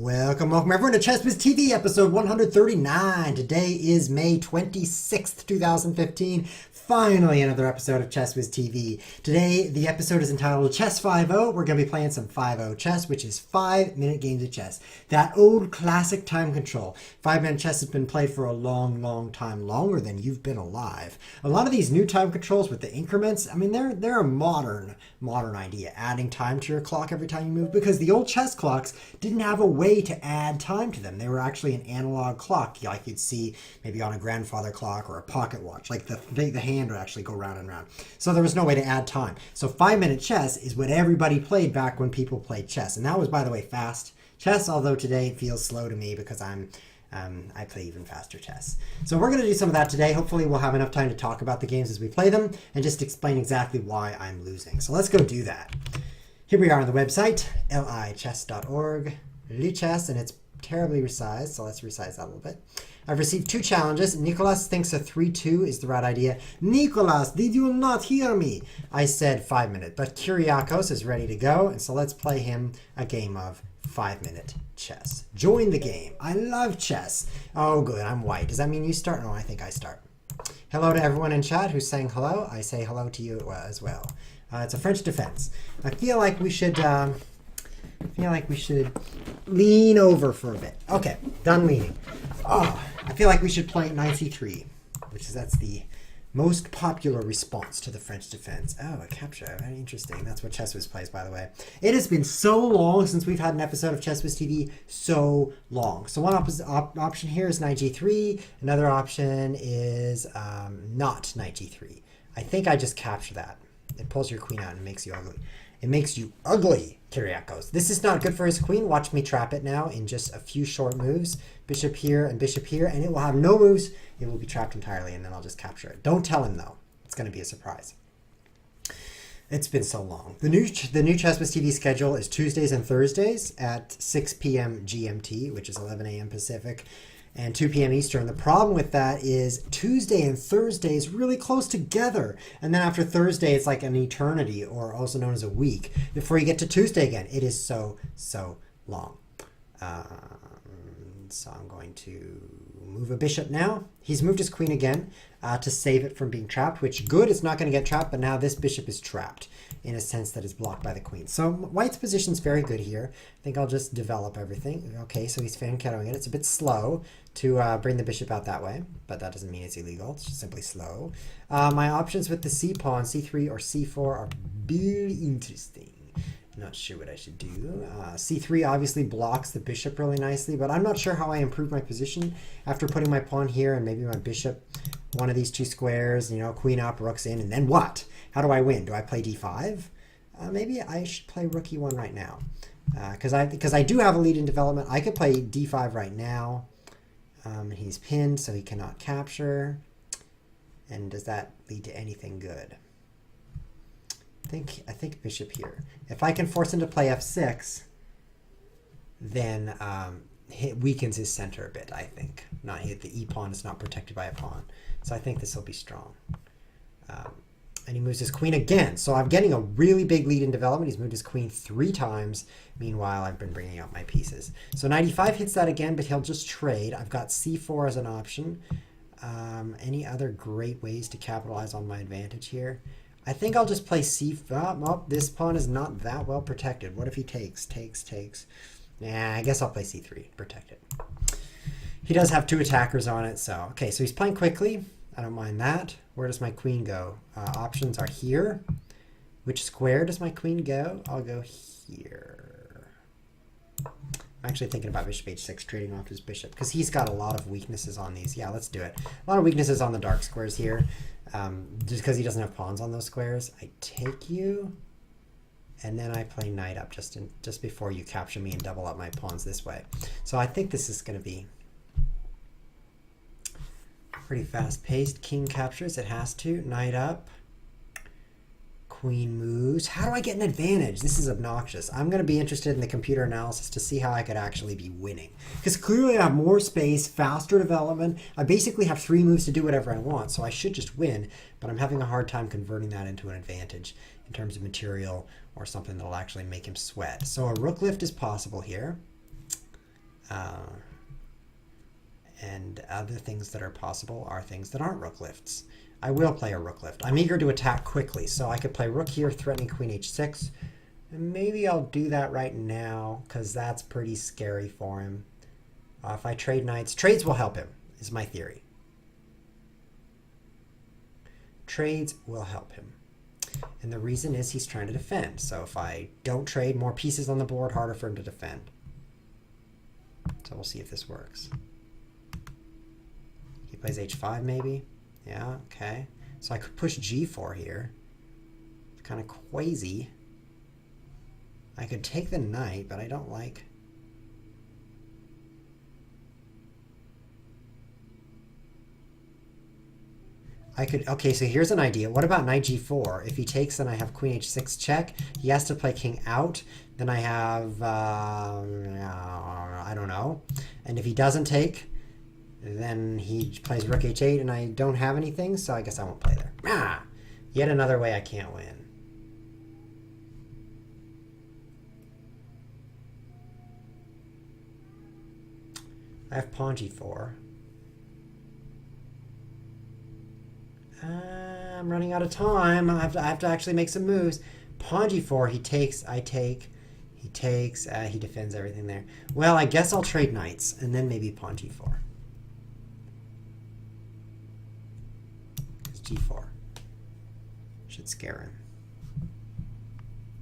Welcome everyone to ChessBiz TV episode 139. Today is May 26th, 2015. Finally another episode of ChessBiz TV. Today the episode is entitled Chess 5-0. We're going to be playing some 5-0 chess, which is 5-minute games of chess. That old classic time control. 5-minute chess has been played for a long time, longer than you've been alive. A lot of these new time controls with the increments, I mean, they're a modern idea, adding time to your clock every time you move, because the old chess clocks didn't have a way to add time to them. They were actually an analog clock, like you'd see maybe on a grandfather clock or a pocket watch. Like the hand would actually go round and round. So there was no way to add time. So 5-minute chess is what everybody played back when people played chess. And that was, by the way, fast chess, although today it feels slow to me because I play even faster chess. So we're going to do some of that today. Hopefully we'll have enough time to talk about the games as we play them and just explain exactly why I'm losing. So let's go do that. Here we are on the website, lichess.org, lichess, and it's terribly resized, so let's resize that a little bit. I've received 2 challenges. Nicholas thinks a 3-2 is the right idea. Nicholas, did you not hear me? I said 5-minute, but Kyriakos is ready to go, and so let's play him a game of 5-minute chess. Join the game. I love chess. Oh, good. I'm white. Does that mean you start? No, I think I start. Hello to everyone in chat who's saying hello. I say hello to you as well. It's a French defense. I feel like we should lean over for a bit. Okay, done leaning. Oh, I feel like we should play knight c3, that's the most popular response to the French defense. Oh, a capture. Very interesting. That's what ChessWiz plays, by the way. It has been so long since we've had an episode of ChessWiz TV. So long. So one option here is knight g3. Another option is not knight g3. I think I just capture that. It pulls your queen out and makes you ugly. It makes you ugly, Kyriakos. This is not good for his queen. Watch me trap it now in just a few short moves. Bishop here, and it will have no moves. It will be trapped entirely, and then I'll just capture it. Don't tell him, though. It's going to be a surprise. It's been so long. The new ChessBiz TV schedule is Tuesdays and Thursdays at 6 p.m. GMT, which is 11 a.m. Pacific, and 2 p.m. Eastern. The problem with that is Tuesday and Thursday is really close together. And then after Thursday, it's like an eternity, or also known as a week, before you get to Tuesday again. It is so long. So I'm going to move a bishop now. He's moved his queen again to save it from being trapped, which good, it's not going to get trapped, but now this bishop is trapped in a sense that it's blocked by the queen. So white's position is very good here. I think I'll just develop everything. Okay, so he's fan-cutting it. It's a bit slow to bring the bishop out that way, but that doesn't mean it's illegal. It's just simply slow. My options with the c-pawn, c3 or c4, are very interesting. Not sure what I should do. c3 obviously blocks the bishop really nicely, but I'm not sure how I improve my position after putting my pawn here and maybe my bishop one of these 2 squares, queen up, rook's in, and then what? How do I win? Do I play d5? Maybe I should play rook e1 right now, because I do have a lead in development. I could play d5 right now, and he's pinned, so he cannot capture. And does that lead to anything good? I think bishop here. If I can force him to play f6, then it weakens his center a bit, I think. The e-pawn is not protected by a pawn. So I think this will be strong. And he moves his queen again. So I'm getting a really big lead in development. He's moved his queen 3 times. Meanwhile, I've been bringing out my pieces. So knight e5 hits that again, but he'll just trade. I've got c4 as an option. Any other great ways to capitalize on my advantage here? I think I'll just play c5. Oh, this pawn is not that well protected. What if he takes? Nah, I guess I'll play c3, protect it. He does have 2 attackers on it, so okay, so he's playing quickly. I don't mind that. Where does my queen go? Options are here. Which square does my queen go? I'll go here. I'm actually thinking about bishop h6, trading off his bishop, because he's got a lot of weaknesses on these. Yeah, let's do it. A lot of weaknesses on the dark squares here. Just because he doesn't have pawns on those squares. I take you, and then I play knight up just before you capture me and double up my pawns this way. So I think this is going to be pretty fast-paced. King captures. It has to. Knight up. Queen moves. How do I get an advantage? This is obnoxious. I'm going to be interested in the computer analysis to see how I could actually be winning. Because clearly I have more space, faster development. I basically have 3 moves to do whatever I want, so I should just win. But I'm having a hard time converting that into an advantage in terms of material or something that will actually make him sweat. So a rook lift is possible here. And other things that are possible are things that aren't rook lifts. I will play a rook lift. I'm eager to attack quickly, so I could play rook here, threatening queen h6. And maybe I'll do that right now, because that's pretty scary for him. If I trade knights, trades will help him, is my theory. Trades will help him. And the reason is he's trying to defend. So if I don't trade, more pieces on the board, harder for him to defend. So we'll see if this works. He plays h5 maybe. Yeah, okay. So I could push g4 here. It's kind of quasi. I could take the knight, but I don't like... I could, okay, so here's an idea. What about knight g4? If he takes, then I have queen h6 check. He has to play king out. Then I have, I don't know. And if he doesn't take, then he plays rook h8, and I don't have anything, so I guess I won't play there. Ah! Yet another way I can't win. I have pawn g4. I'm running out of time. I have to actually make some moves. Pawn g4, he takes, I take. He takes, he defends everything there. Well, I guess I'll trade knights, and then maybe pawn g4. Because g4 should scare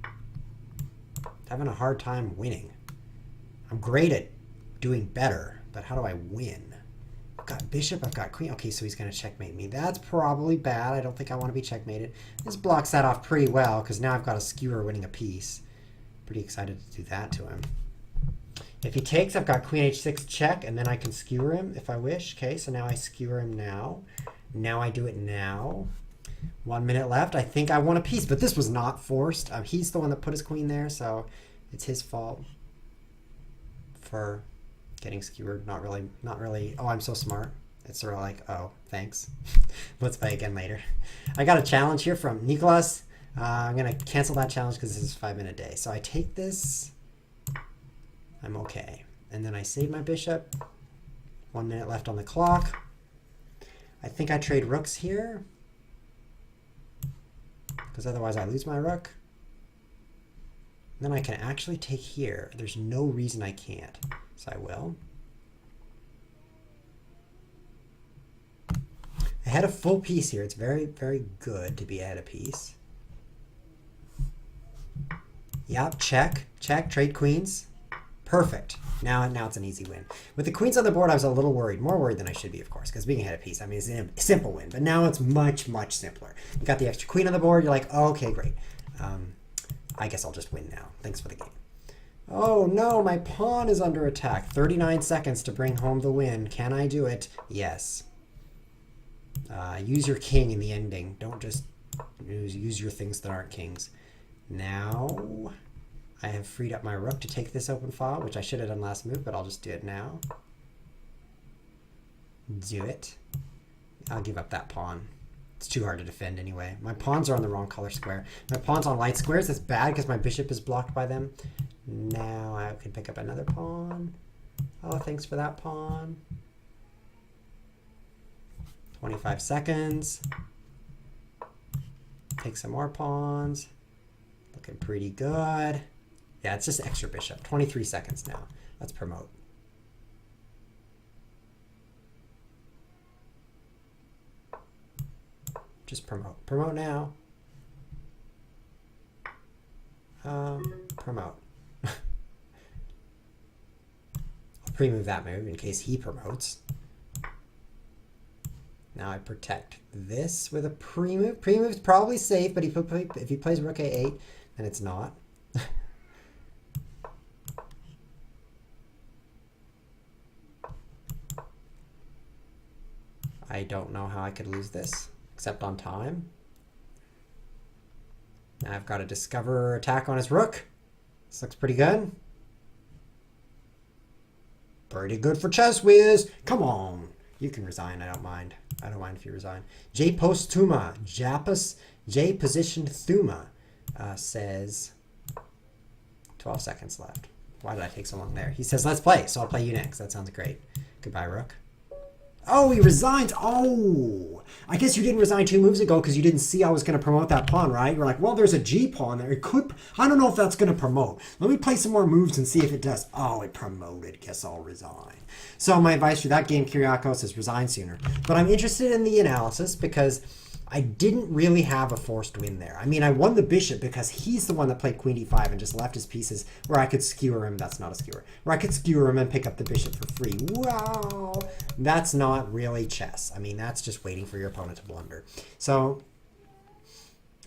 him. Having a hard time winning. I'm great at doing better, but how do I win? I've got bishop, I've got queen. Okay, so he's going to checkmate me. That's probably bad. I don't think I want to be checkmated. This blocks that off pretty well, because now I've got a skewer winning a piece. Pretty excited to do that to him. If he takes, I've got queen h6 check, and then I can skewer him if I wish. Okay, so now I skewer him now. Now I do it now. 1 minute left. I think I won a piece, but this was not forced. He's the one that put his queen there, so it's his fault for getting skewered. Not really. Oh, I'm so smart. It's sort of like, oh, thanks. Let's play again later. I got a challenge here from Nicholas. I'm going to cancel that challenge because this is a 5-minute day. So I take this. I'm okay. And then I save my bishop. 1 minute left on the clock. I think I trade rooks here, because otherwise I lose my rook. And then I can actually take here. There's no reason I can't. So I will. I had a full piece here. It's very, very good to be ahead a piece. Yep, check, trade queens. Perfect. Now it's an easy win. With the queens on the board, I was a little worried. More worried than I should be, of course, because being ahead a piece, I mean, it's a simple win. But now it's much, much simpler. You got the extra queen on the board. You're like, oh, okay, great. I guess I'll just win now. Thanks for the game. Oh, no, my pawn is under attack. 39 seconds to bring home the win. Can I do it? Yes. Use your king in the ending. Don't just use your things that aren't kings. Now, I have freed up my rook to take this open file, which I should have done last move, but I'll just do it now. Do it. I'll give up that pawn. It's too hard to defend anyway. My pawns are on the wrong color square. My pawn's on light squares. That's bad because my bishop is blocked by them. Now I can pick up another pawn. Oh, thanks for that pawn. 25 seconds. Take some more pawns. Looking pretty good. Yeah, it's just extra bishop. 23 seconds now. Let's promote. Just promote. Promote now. Promote. I'll pre-move that move in case he promotes. Now I protect this with a pre-move. Pre-move's probably safe, but if he plays rook a8, then it's not. I don't know how I could lose this, except on time. Now I've got a discover attack on his rook. This looks pretty good. Pretty good for Chess Whiz. Come on. You can resign. I don't mind. I don't mind if you resign. J Postuma, Japas, J Positioned Thuma says 12 seconds left. Why did I take so long there? He says, let's play, so I'll play you next. That sounds great. Goodbye, rook. Oh, he resigns. Oh, I guess you didn't resign 2 moves ago because you didn't see I was going to promote that pawn, right? You're like, well, there's a G pawn there. It could, I don't know if that's going to promote. Let me play some more moves and see if it does. Oh, it promoted. Guess I'll resign. So my advice for that game, Kyriakos, is resign sooner. But I'm interested in the analysis because I didn't really have a forced win there. I mean, I won the bishop because he's the one that played queen d5 and just left his pieces where I could skewer him. That's not a skewer. Where I could skewer him and pick up the bishop for free. Wow. That's not really chess. I mean, that's just waiting for your opponent to blunder. So,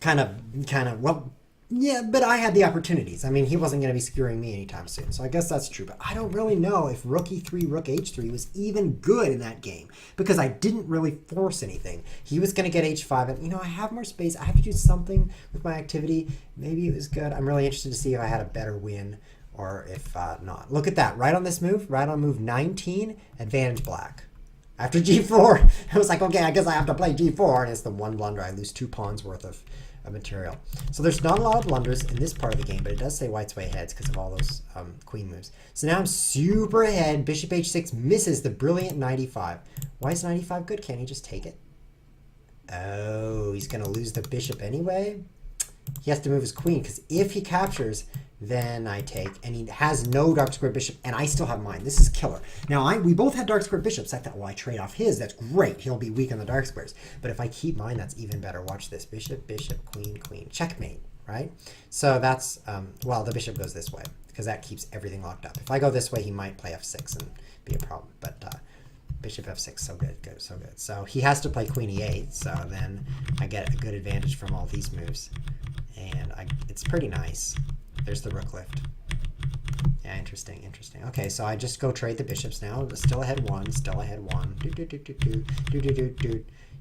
kind of, well, yeah, but I had the opportunities. I mean, he wasn't going to be skewering me anytime soon. So I guess that's true. But I don't really know if rook e3, rook h3 was even good in that game because I didn't really force anything. He was going to get h5. And, you know, I have more space. I have to do something with my activity. Maybe it was good. I'm really interested to see if I had a better win or if not. Look at that. Right on this move, right on move 19, advantage black. After g4, I was like, okay, I guess I have to play g4. And it's the one blunder. I lose 2 pawns worth of material. So there's not a lot of blunders in this part of the game, but it does say white's way ahead because of all those queen moves. So now I'm super ahead. Bishop h6 misses the brilliant knight e5. Why is knight e5 good? Can't he just take it? Oh, he's going to lose the bishop anyway? He has to move his queen because if he captures, then I take, and he has no dark square bishop, and I still have mine. This is killer. Now, we both had dark square bishops. I thought, well, I trade off his. That's great. He'll be weak on the dark squares. But if I keep mine, that's even better. Watch this. Bishop, bishop, queen, queen. Checkmate, right? So that's, well, the bishop goes this way because that keeps everything locked up. If I go this way, he might play f6 and be a problem. But bishop f6, so good, good, so good. So he has to play queen e8, so then I get a good advantage from all these moves. And it's pretty nice. There's the rook lift. Yeah, interesting, interesting. Okay, so I just go trade the bishops now. Still ahead 1, still ahead 1.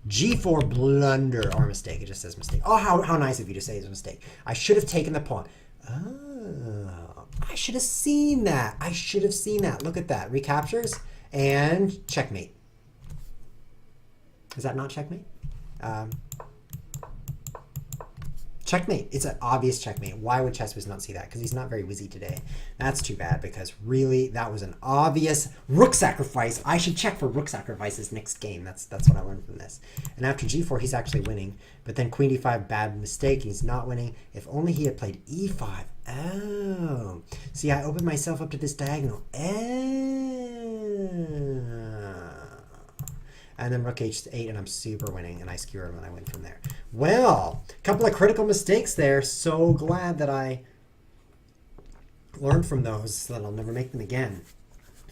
G4 blunder or mistake. It just says mistake. Oh, how nice of you to say it's a mistake. I should have taken the pawn. Oh, I should have seen that. I should have seen that. Look at that. Recaptures and checkmate. Is that not checkmate? Checkmate. It's an obvious checkmate. Why would ChessWiz not see that? Because he's not very wizzy today. That's too bad because really that was an obvious rook sacrifice. I should check for rook sacrifices next game. That's what I learned from this. And after g4, he's actually winning. But then queen d5, bad mistake. He's not winning. If only he had played e5. Oh. See, I opened myself up to this diagonal. And then rook h8, and I'm super winning, and I skewer him, and I win from there. Well, a couple of critical mistakes there. So glad that I learned from those so that I'll never make them again.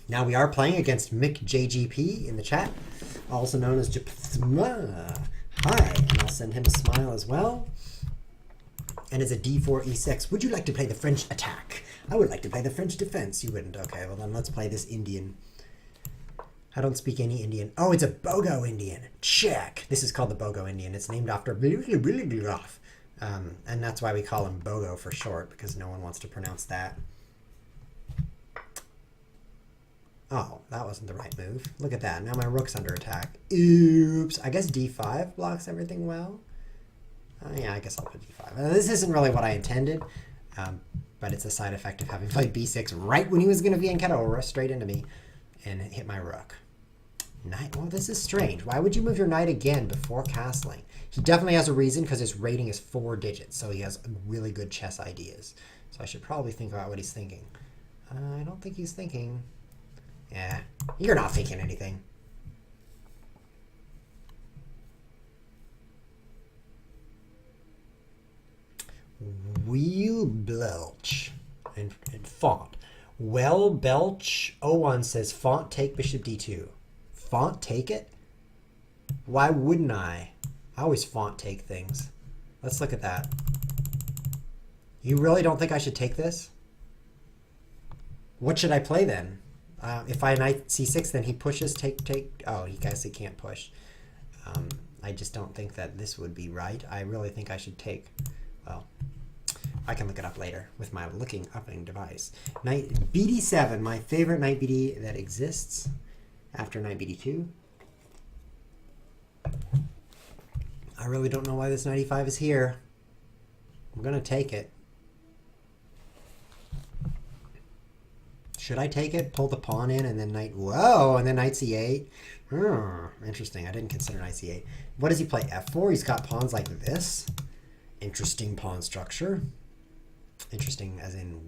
Now we are playing against Mick JGP in the chat, also known as Jpthma. Hi, and I'll send him a smile as well. And it's a d4, e6. Would you like to play the French attack? I would like to play the French defense. You wouldn't. Okay, well then let's play this Indian. I don't speak any Indian. Oh, it's a Bogo Indian. Check. This is called the Bogo Indian. It's named after and that's why we call him Bogo for short, because no one wants to pronounce that. Oh, that wasn't the right move. Look at that. Now my rook's under attack. Oops. I guess d5 blocks everything well. Yeah, I guess I'll put d5. This isn't really what I intended, but it's a side effect of having played b6 right when he was going to be in Kadora, straight into me, and hit my rook. Knight. Well, this is strange. Why would you move your knight again before castling? He definitely has a reason because his rating is 4 digits, so he has really good chess ideas. So I should probably think about what he's thinking. I don't think he's thinking. Yeah, you're not thinking anything. Wheel Belch and font. Well, Belch 01 says font take bishop d2. Font take it? Why wouldn't I? I always font take things. Let's look at that. You really don't think I should take this? What should I play then? If I knight c6, then he pushes, take. Oh, he guess he can't push. I just don't think that this would be right. I really think I should take. Well, I can look it up later with my looking upping device. Knight bd7, my favorite knight bd that exists after knight bd2. I really don't know why this knight e5 is here. I'm going to take it. Should I take it? Pull the pawn in and then knight... Whoa! And then knight c8. Interesting. I didn't consider knight c8. What does he play? f4? He's got pawns like this. Interesting pawn structure. Interesting as in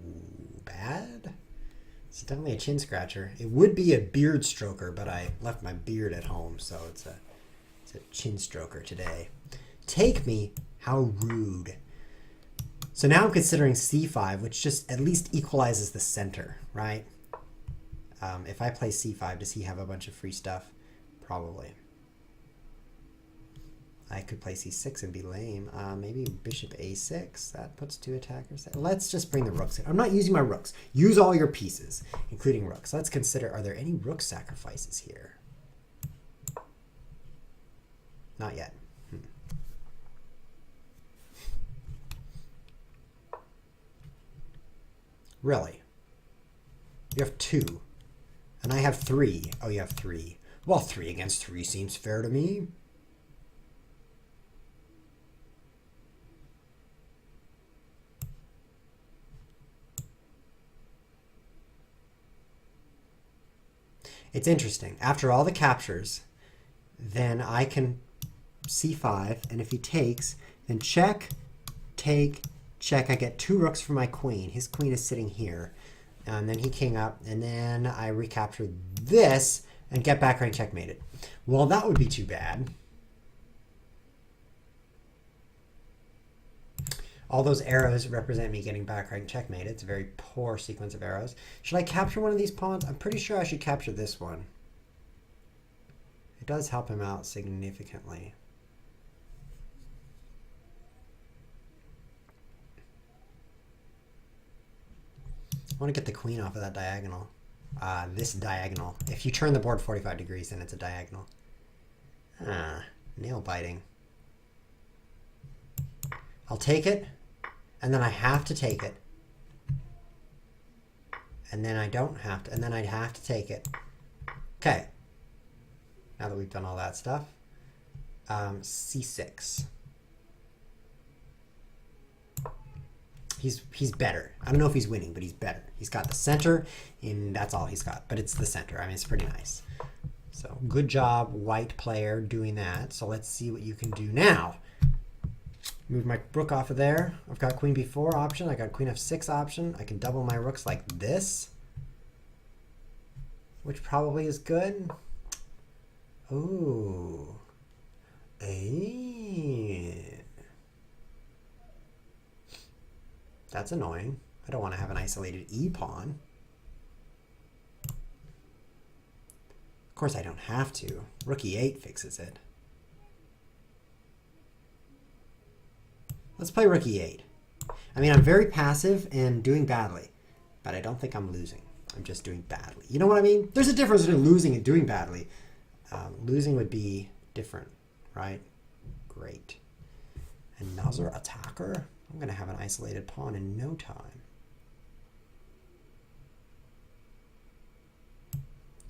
bad? It's definitely a chin scratcher. It would be a beard stroker, but I left my beard at home, so it's a chin stroker today. Take me? How rude. So now I'm considering c5, which just at least equalizes the center, right? If I play c5, does he have a bunch of free stuff? Probably. I could play c6 and be lame. Maybe bishop a6. That puts two attackers there. Let's just bring the rooks in. I'm not using my rooks. Use all your pieces, including rooks. Let's consider, are there any rook sacrifices here? Not yet. Really? You have 2. And I have 3. Oh, you have 3. Well, 3 against 3 seems fair to me. It's interesting. After all the captures, then I can c5, and if he takes, then check, take, check. I get 2 rooks for my queen. His queen is sitting here. And then he king up, and then I recapture this and get back rank checkmated. Well, that would be too bad. All those arrows represent me getting back rank checkmated. It's a very poor sequence of arrows. Should I capture one of these pawns? I'm pretty sure I should capture this one. It does help him out significantly. I want to get the queen off of that diagonal. This diagonal. If you turn the board 45 degrees, then it's a diagonal. Nail biting. I'll take it, and then I have to take it. And then I don't have to, and then I'd have to take it. Okay. Now that we've done all that stuff. C6. He's better. I don't know if he's winning, but he's better. He's got the center, and that's all he's got. But it's the center. I mean, it's pretty nice. So good job, white player, doing that. So let's see what you can do now. Move my rook off of there. I've got queen b4 option. I got queen f6 option. I can double my rooks like this, which probably is good. Ooh. That's annoying. I don't want to have an isolated e-pawn. Of course, I don't have to. Rook e8 fixes it. Let's play rook e8. I mean, I'm very passive and doing badly, but I don't think I'm losing. I'm just doing badly. You know what I mean? There's a difference between losing and doing badly. Losing would be different, right? Great. Another attacker? I'm going to have an isolated pawn in no time.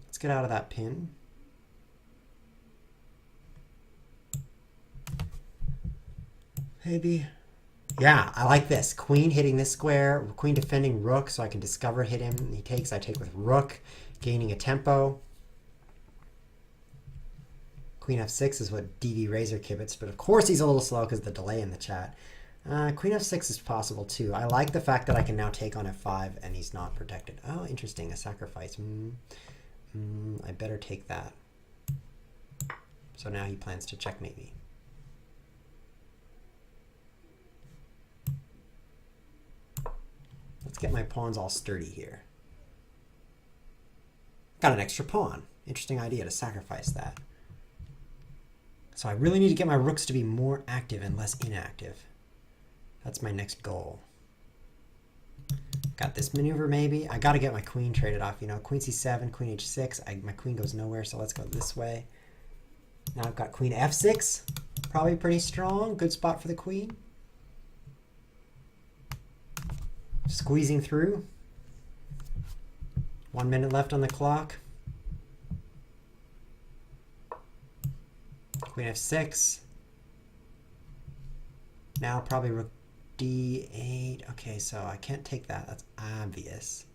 Let's get out of that pin. Maybe. Yeah, I like this. Queen hitting this square, queen defending rook, so I can discover hit him. He takes, I take with rook, gaining a tempo. Queen f6 is what DV Razor kibitz, but of course he's a little slow because of the delay in the chat. Queen f6 is possible too. I like the fact that I can now take on f5 and he's not protected. Oh, interesting, a sacrifice. I better take that. So now he plans to checkmate me. Let's get my pawns all sturdy here. Got an extra pawn. Interesting idea to sacrifice that. So I really need to get my rooks to be more active and less inactive. That's my next goal. Got this maneuver maybe. I got to get my queen traded off. You know, queen c7, queen h6. My queen goes nowhere, so let's go this way. Now I've got queen f6. Probably pretty strong. Good spot for the queen. Squeezing through. 1 minute left on the clock. Queen f6. Now probably rook d8. Okay, so I can't take that. That's obvious.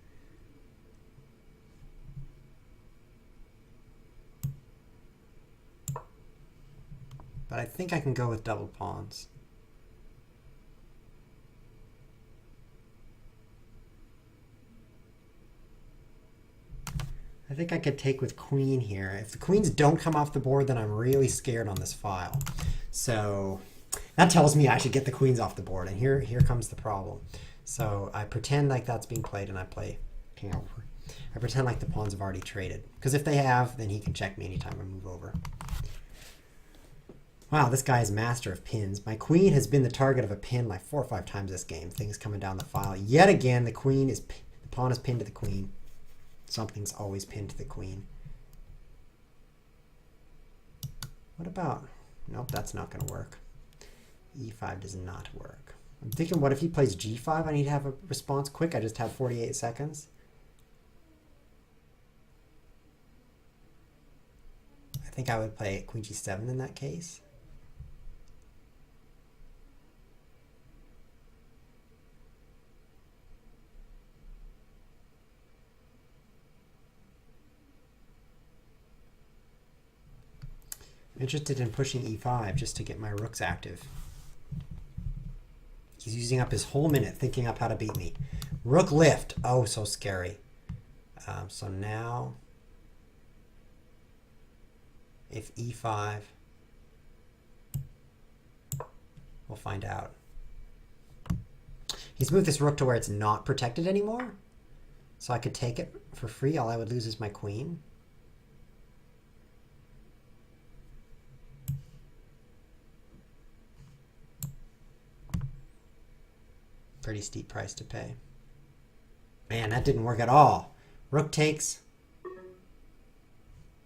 but I think I can go with double pawns. I think I could take with queen here. If the queens don't come off the board, then I'm really scared on this file. So that tells me I should get the queens off the board, and here comes the problem. So I pretend like that's being played, and I play king over. I pretend like the pawns have already traded, because if they have, then he can check me anytime I move over. Wow, this guy is master of pins. My queen has been the target of a pin like 4 or 5 times this game. Things coming down the file. Yet again, the pawn is pinned to the queen. Something's always pinned to the queen. What about... Nope, that's not going to work. E5 does not work. I'm thinking, what if he plays G5? I need to have a response quick. I just have 48 seconds. I think I would play Queen G7 in that case. I'm interested in pushing E5 just to get my rooks active. He's using up his whole minute thinking up how to beat me. Rook lift. Oh, so scary. So now, if E5, we'll find out. He's moved this rook to where it's not protected anymore. So I could take it for free. All I would lose is my queen. Pretty steep price to pay. Man, that didn't work at all. Rook takes.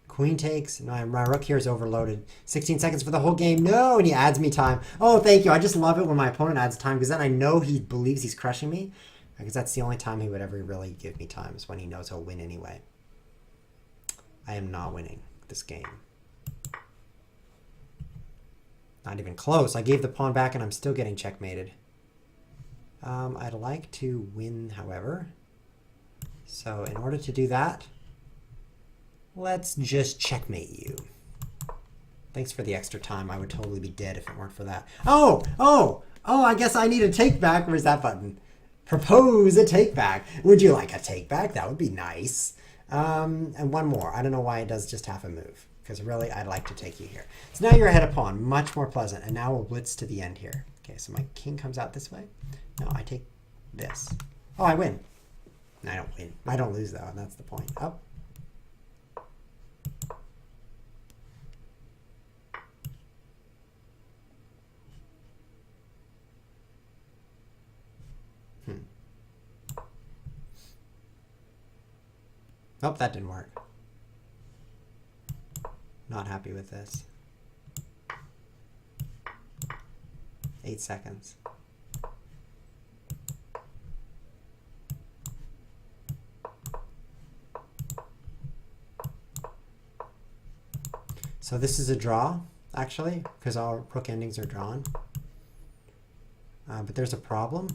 Queen takes. No, my rook here is overloaded. 16 seconds for the whole game. No, and he adds me time. Oh, thank you. I just love it when my opponent adds time, because then I know he believes he's crushing me. Because that's the only time he would ever really give me time, is when he knows he'll win anyway. I am not winning this game. Not even close. I gave the pawn back and I'm still getting checkmated. I'd like to win, however. So in order to do that, let's just checkmate you. Thanks for the extra time. I would totally be dead if it weren't for that. Oh, I guess I need a take back. Where's that button? Propose a take back. Would you like a take back? That would be nice. And one more. I don't know why it does just half a move, because really I'd like to take you here. So now you're ahead of pawn. Much more pleasant. And now we'll blitz to the end here. Okay, so my king comes out this way. No, I take this. Oh, I win. I don't win. I don't lose, though, and that's the point. Oh. Nope, that didn't work. Not happy with this. 8 seconds. So this is a draw, actually, because all rook endings are drawn. But there's a problem,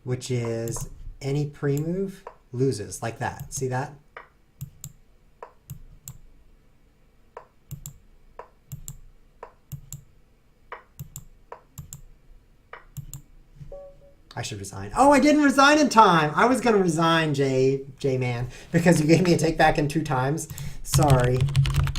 which is any pre-move loses, like that. See that? I should resign. Oh, I didn't resign in time. I was going to resign, J-Man, because you gave me a take back in 2 times. Sorry.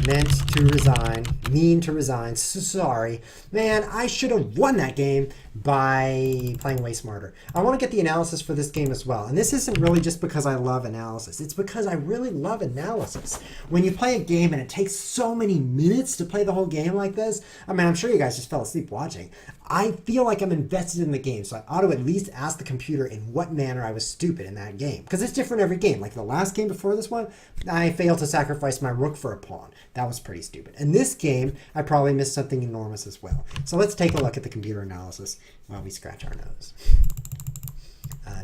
Meant to resign. Mean to resign. Sorry. Man, I should have won that game by playing way smarter. I want to get the analysis for this game as well. And this isn't really just because I love analysis. It's because I really love analysis. When you play a game and it takes so many minutes to play the whole game like this, I mean, I'm sure you guys just fell asleep watching. I feel like I'm invested in the game, so I ought to at least ask the computer in what manner I was stupid in that game. Because it's different every game. Like the last game before this one, I failed to sacrifice my rook for a pawn. That was pretty stupid. In this game, I probably missed something enormous as well. So let's take a look at the computer analysis while we scratch our nose.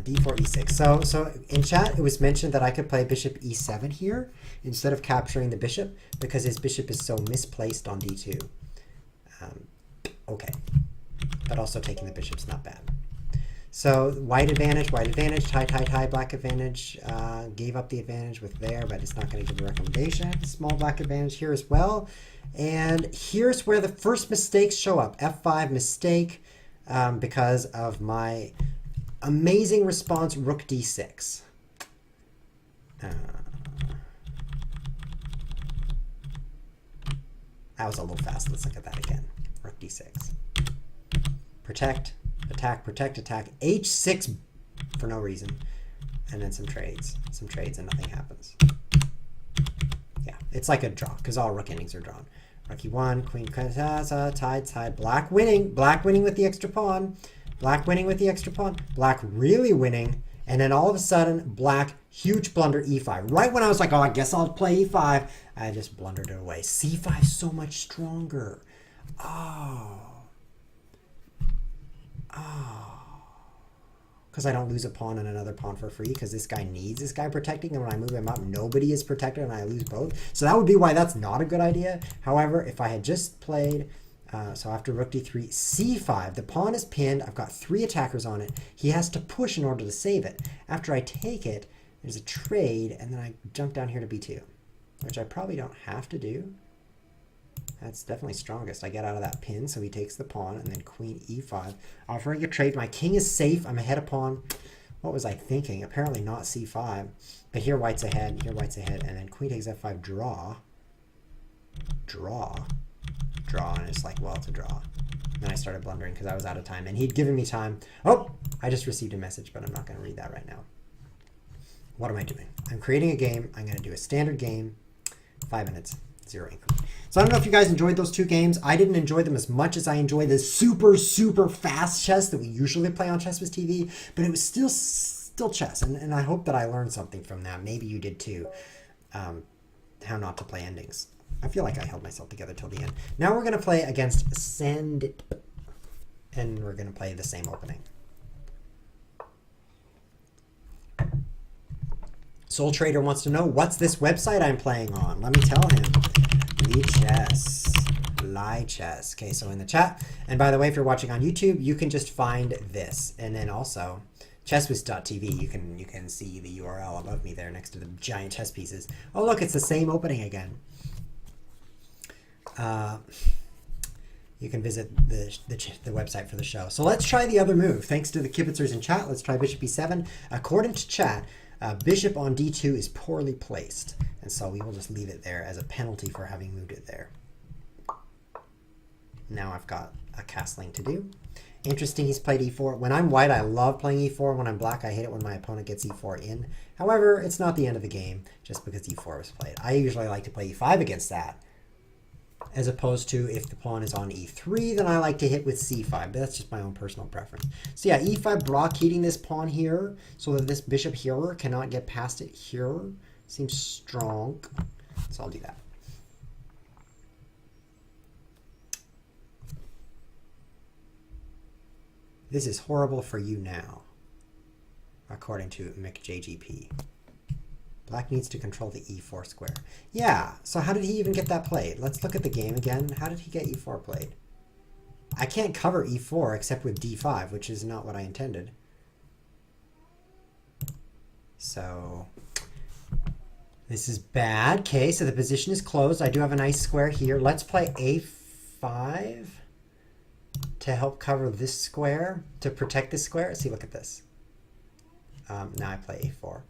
D4, E6. So in chat, it was mentioned that I could play bishop E7 here instead of capturing the bishop because his bishop is so misplaced on D2. Okay. But also taking the bishop's not bad. So white advantage, tie, tie, tie, black advantage. Gave up the advantage with there, but it's not going to give a recommendation. Small black advantage here as well. And here's where the first mistakes show up. F5 mistake because of my amazing response, rook d6. That was a little fast. Let's look at that again. Rook d6. Protect, attack, protect, attack. h6 for no reason. And then some trades, and nothing happens. Yeah, it's like a draw because all rook endings are drawn. Rook e1, queen, tied, black winning with the extra pawn. Black winning with the extra pawn. Black really winning. And then all of a sudden, black, huge blunder, e5. Right when I was like, oh, I guess I'll play e5, I just blundered it away. c5 is so much stronger. Oh. Because I don't lose a pawn and another pawn for free because this guy needs this guy protecting, and when I move him up, nobody is protected and I lose both. So that would be why that's not a good idea. However, if I had just played, so after rook d3, c5, the pawn is pinned. I've got 3 attackers on it. He has to push in order to save it. After I take it, there's a trade, and then I jump down here to b2, which I probably don't have to do. That's definitely strongest. I get out of that pin, so he takes the pawn, and then queen e5. Offering a trade. My king is safe. I'm ahead of pawn. What was I thinking? Apparently not c5. But here white's ahead, and then queen takes f5, draw. And it's like, well, it's a draw. Then I started blundering because I was out of time, and he'd given me time. Oh, I just received a message, but I'm not going to read that right now. What am I doing? I'm creating a game. I'm going to do a standard game, 5 minutes. 0 increment. So I don't know if you guys enjoyed those 2 games. I didn't enjoy them as much as I enjoy the super, super fast chess that we usually play on ChessWiz TV, but it was still chess, and I hope that I learned something from that. Maybe you did too. How not to play endings. I feel like I held myself together till the end. Now we're going to play against Sandit, and we're going to play the same opening. Soul Trader wants to know, what's this website I'm playing on? Let me tell him. Lichess. Okay, so in the chat. And by the way, if you're watching on YouTube, you can just find this. And then also chesswiz.tv. You can see the URL above me there next to the giant chess pieces. Oh, look, it's the same opening again. You can visit the website for the show. So let's try the other move. Thanks to the kibitzers in chat, let's try bishop e7. According to chat, bishop on d2 is poorly placed. And so we will just leave it there as a penalty for having moved it there. Now I've got a castling to do. Interesting, he's played e4. When I'm white, I love playing e4. When I'm black, I hate it when my opponent gets e4 in. However, it's not the end of the game just because e4 was played. I usually like to play e5 against that, as opposed to if the pawn is on e3, then I like to hit with c5. But that's just my own personal preference. So yeah, e5 blockading this pawn here so that this bishop here cannot get past it here. Seems strong. So I'll do that. This is horrible for you now, according to McJGP. Black needs to control the e4 square. Yeah, so how did he even get that played? Let's look at the game again. How did he get e4 played? I can't cover e4 except with d5, which is not what I intended. So this is bad. Okay, so the position is closed. I do have a nice square here. Let's play a5 to help cover this square, to protect this square. See, look at this. Now I play a4.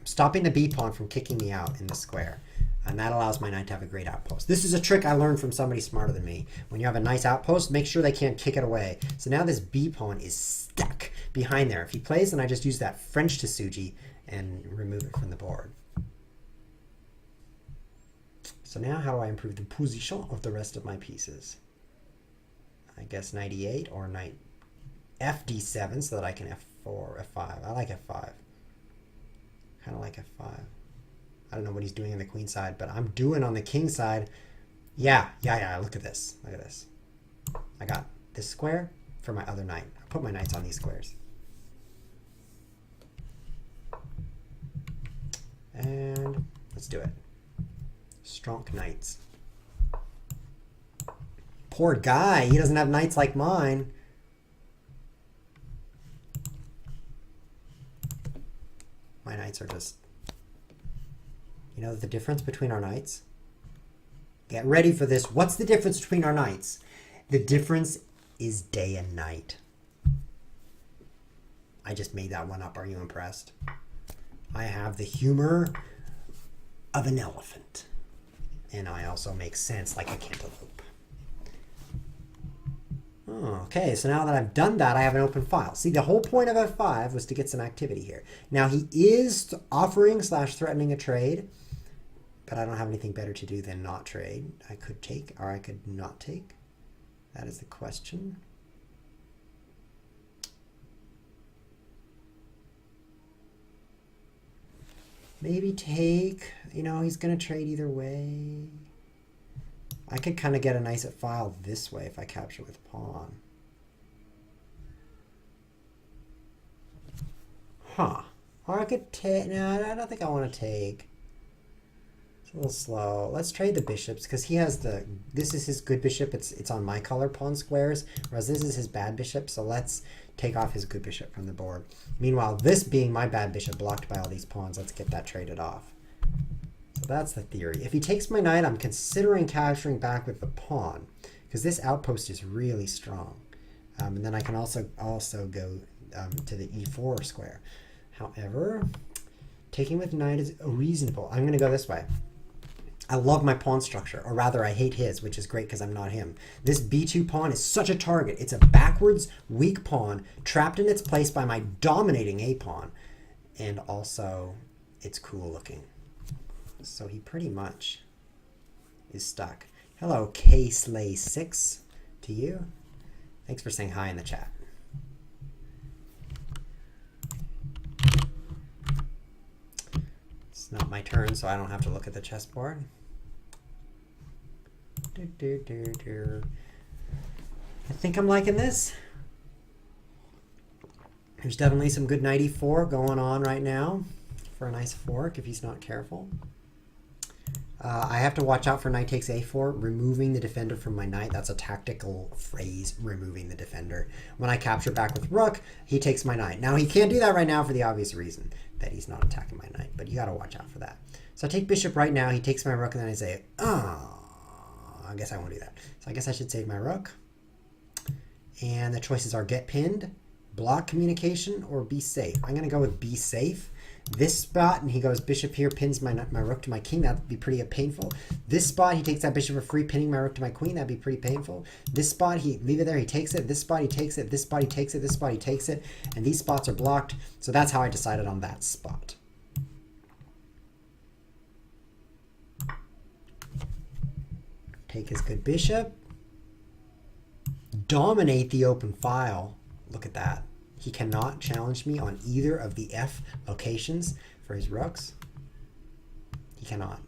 Stopping the b pawn from kicking me out in the square. And that allows my knight to have a great outpost. This is a trick I learned from somebody smarter than me. When you have a nice outpost, make sure they can't kick it away. So now this b pawn is stuck behind there. If he plays, then I just use that French Tsuji and remove it from the board. So now how do I improve the position of the rest of my pieces? I guess knight e8 or knight fd7 so that I can f4, f5. I like f5. Kind of like f5. I don't know what he's doing on the queen side, but I'm doing on the king side. Yeah. Look at this. Look at this. I got this square for my other knight. I put my knights on these squares. And let's do it. Strong knights. Poor guy. He doesn't have knights like mine. My knights are just... You know the difference between our knights? Get ready for this. What's the difference between our knights? The difference is day and night. I just made that one up. Are you impressed? I have the humor of an elephant. And I also make sense like a cantaloupe. Oh, okay, so now that I've done that, I have an open file. See, the whole point of F5 was to get some activity here. Now, he is offering / threatening a trade, but I don't have anything better to do than not trade. I could take, or I could not take. That is the question. Maybe take, you know, he's going to trade either way. I could kind of get a nice file this way if I capture with pawn. Huh. Or I could take, no, I don't think I want to take. It's a little slow. Let's trade the bishops because he has the, this is his good bishop. It's on my color pawn squares, whereas this is his bad bishop. So let's take off his good bishop from the board. Meanwhile, this being my bad bishop blocked by all these pawns, let's get that traded off. So that's the theory. If he takes my knight, I'm considering capturing back with the pawn because this outpost is really strong. And then I can also go to the e4 square. However, taking with knight is reasonable. I'm going to go this way. I love my pawn structure, or rather I hate his, which is great because I'm not him. This b2 pawn is such a target. It's a backwards, weak pawn trapped in its place by my dominating a pawn. And also, it's cool looking. So he pretty much is stuck. Hello, KSlay6 to you. Thanks for saying hi in the chat. It's not my turn, so I don't have to look at the chessboard. I think I'm liking this. There's definitely some good knight e4 going on right now for a nice fork if he's not careful. I have to watch out for knight takes a4, removing the defender from my knight. That's a tactical phrase, removing the defender. When I capture back with rook, he takes my knight. Now, he can't do that right now for the obvious reason that he's not attacking my knight, but you got to watch out for that. So I take bishop right now. He takes my rook, and then I say, oh, I guess I won't do that. So I guess I should save my rook. And the choices are get pinned, block communication, or be safe. I'm going to go with be safe. This spot, and he goes bishop here, pins my rook to my king. That would be pretty painful. This spot, he takes that bishop for free, pinning my rook to my queen. That'd be pretty painful. This spot, he leave it there, he takes it. This spot, he takes it. This spot, he takes it. This spot, he takes it. And these spots are blocked. So that's how I decided on that spot. Take his good bishop. Dominate the open file. Look at that. He cannot challenge me on either of the F locations for his rooks. He cannot.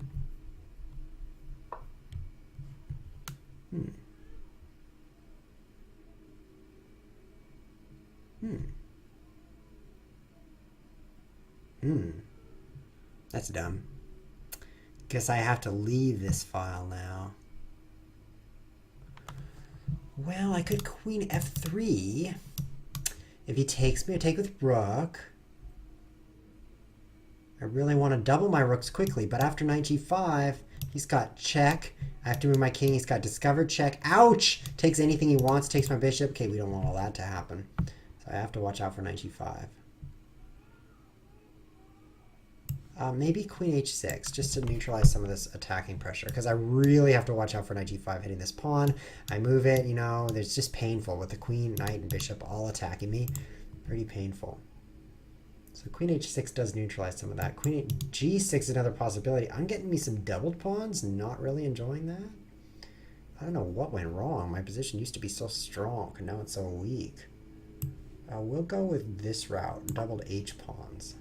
That's dumb. Guess I have to leave this file now. Well, I could queen f3. If he takes me, I take with rook. I really want to double my rooks quickly, but after knight g5, he's got check. I have to move my king. He's got discovered check. Ouch! Takes anything he wants, takes my bishop. Okay, we don't want all that to happen. So I have to watch out for knight g5. Maybe queen h6, just to neutralize some of this attacking pressure, because I really have to watch out for knight g5 hitting this pawn. I move it, you know, it's just painful with the queen, knight, and bishop all attacking me. Pretty painful. So queen h6 does neutralize some of that. Queen g6 is another possibility. I'm getting me some doubled pawns, not really enjoying that. I don't know what went wrong. My position used to be so strong, and now it's so weak. We'll go with this route, doubled h pawns.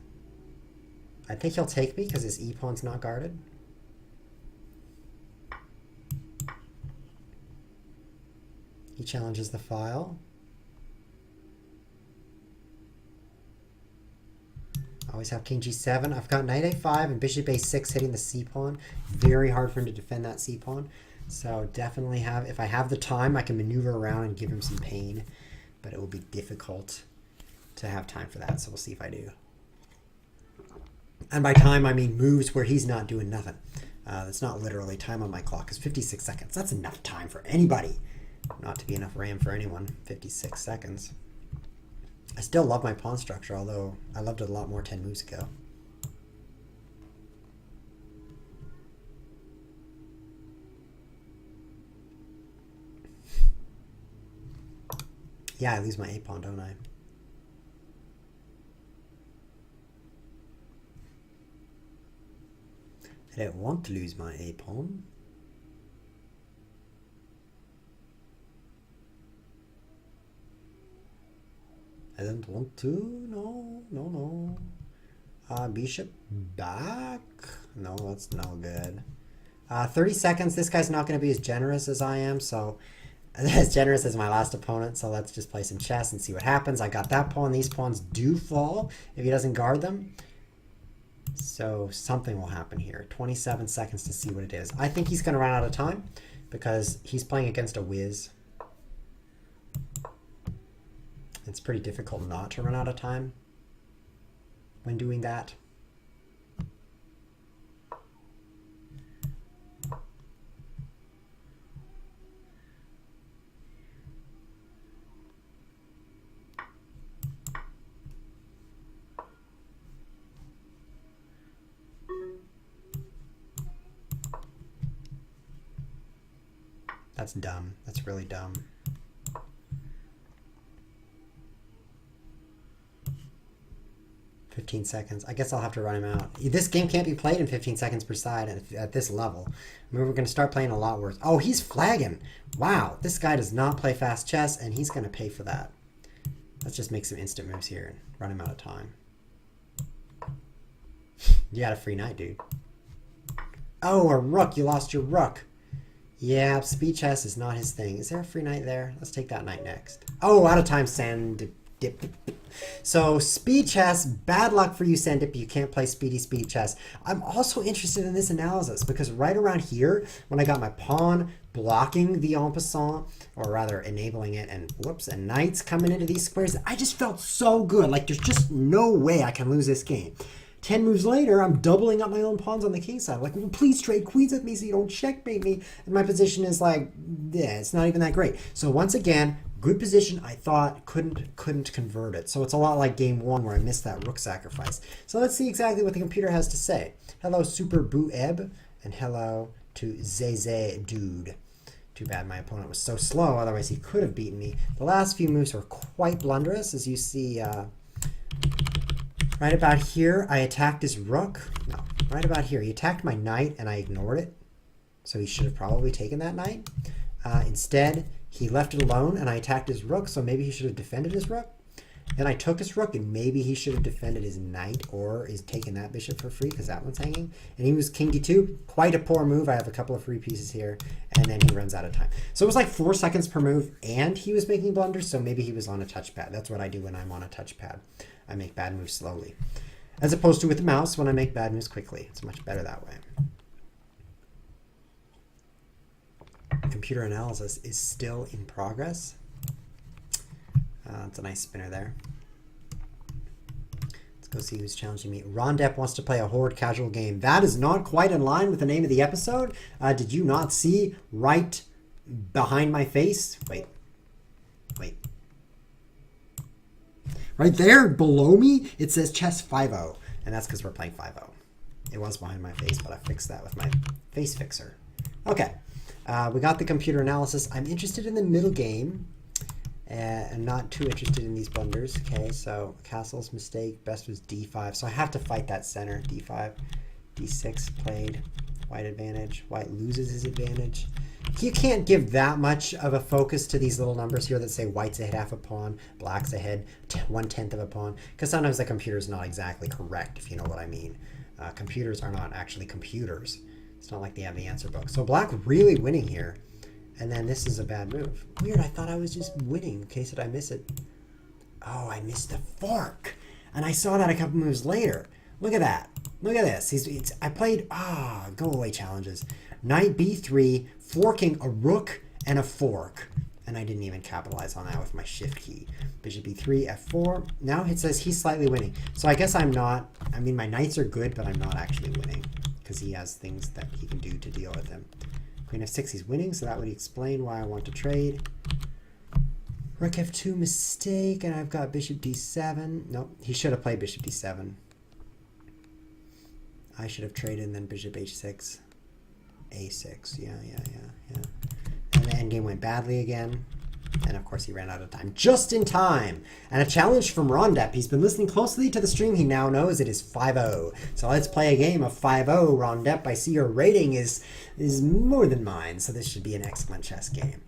I think he'll take me because his e-pawn's not guarded. He challenges the file. Always have king g7. I've got knight a5 and bishop a6 hitting the c-pawn. Very hard for him to defend that c-pawn. So definitely have, if I have the time, I can maneuver around and give him some pain. But it will be difficult to have time for that. So we'll see if I do. And by time, I mean moves where he's not doing nothing. That's not literally time on my clock. It's 56 seconds. That's enough time for anybody. Not to be enough RAM for anyone. 56 seconds. I still love my pawn structure, although I loved it a lot more 10 moves ago. Yeah, I lose my A pawn, don't I? I don't want to lose my A pawn. I don't want to. No, no, no. Bishop back. No, that's no good. 30 seconds. This guy's not going to be as generous as I am, so as generous as my last opponent. So let's just play some chess and see what happens. I got that pawn. These pawns do fall if he doesn't guard them. So something will happen here. 27 seconds to see what it is. I think he's going to run out of time because he's playing against a whiz. It's pretty difficult not to run out of time when doing that. That's dumb. That's really dumb. Seconds. I guess I'll have to run him out. This game can't be played in 15 seconds per side at this level. I mean, we're going to start playing a lot worse. Oh, he's flagging. Wow, this guy does not play fast chess, and he's going to pay for that. Let's just make some instant moves here and run him out of time. You got a free knight, dude. Oh, a rook. You lost your rook. Yeah, speed chess is not his thing. Is there a free knight there? Let's take that knight next. Oh, out of time, Sand. So speed chess, bad luck for you, Sandip. You can't play speed chess. I'm also interested in this analysis because right around here, when I got my pawn blocking the en passant, or rather enabling it, and whoops, and knights coming into these squares, I just felt so good. Like there's just no way I can lose this game. 10 moves later, I'm doubling up my own pawns on the king side. Like, well, please trade queens with me so you don't checkmate me. And my position is like, yeah, it's not even that great. So once again, good position. I thought couldn't convert it. So it's a lot like game one where I missed that rook sacrifice. So let's see exactly what the computer has to say. Hello, Super Boo Eb, and hello to Zeze Dude. Too bad my opponent was so slow, otherwise he could have beaten me. The last few moves were quite blunderous, as you see. Right about here, I attacked his rook. No, right about here, he attacked my knight and I ignored it. So he should have probably taken that knight. Instead, he left it alone and I attacked his rook, so maybe he should have defended his rook. Then I took his rook and maybe he should have defended his knight or is taking that bishop for free because that one's hanging. And he was king d2. Quite a poor move. I have a couple of free pieces here and then he runs out of time. So it was like 4 seconds per move and he was making blunders, so maybe he was on a touchpad. That's what I do when I'm on a touchpad. I make bad moves slowly. As opposed to with the mouse when I make bad moves quickly. It's much better that way. Computer analysis is still in progress. It's a nice spinner there. Let's go see who's challenging me. Rondep wants to play a horde casual game. That is not quite in line with the name of the episode. Did you not see right behind my face? Wait. Right there, below me, it says chess 5-0. And that's because we're playing 5-0. It was behind my face, but I fixed that with my face fixer. Okay, we got the computer analysis. I'm interested in the middle game. And not too interested in these blunders. Okay, so castle's mistake. Best was d5. So I have to fight that center. d5, d6 played. White advantage. White loses his advantage. You can't give that much of a focus to these little numbers here that say white's ahead half a pawn, black's ahead 1/10 of a pawn, because sometimes the computer's not exactly correct, if you know what I mean. Computers are not actually computers. It's not like they have the answer book. So black really winning here. And then this is a bad move. Weird, I thought I was just winning. In case did I miss it? Oh, I missed the fork. And I saw that a couple moves later. Look at that. Look at this. I played, go away challenges. Knight b3, forking a rook and a fork. And I didn't even capitalize on that with my shift key. Bishop e3, f4. Now it says he's slightly winning. So I guess I'm not, I mean, my knights are good, but I'm not actually winning because he has things that he can do to deal with them. Queen f6, he's winning, so that would explain why I want to trade. Rook f2, mistake, and I've got bishop d7. Nope, he should have played bishop d7. I should have traded and then bishop h6, a6. Yeah. And the endgame went badly again. And of course he ran out of time. Just in time! And a challenge from Rondep. He's been listening closely to the stream. He now knows it is 5-0. So let's play a game of 5-0, Rondep. I see your rating is more than mine, so this should be an excellent chess game.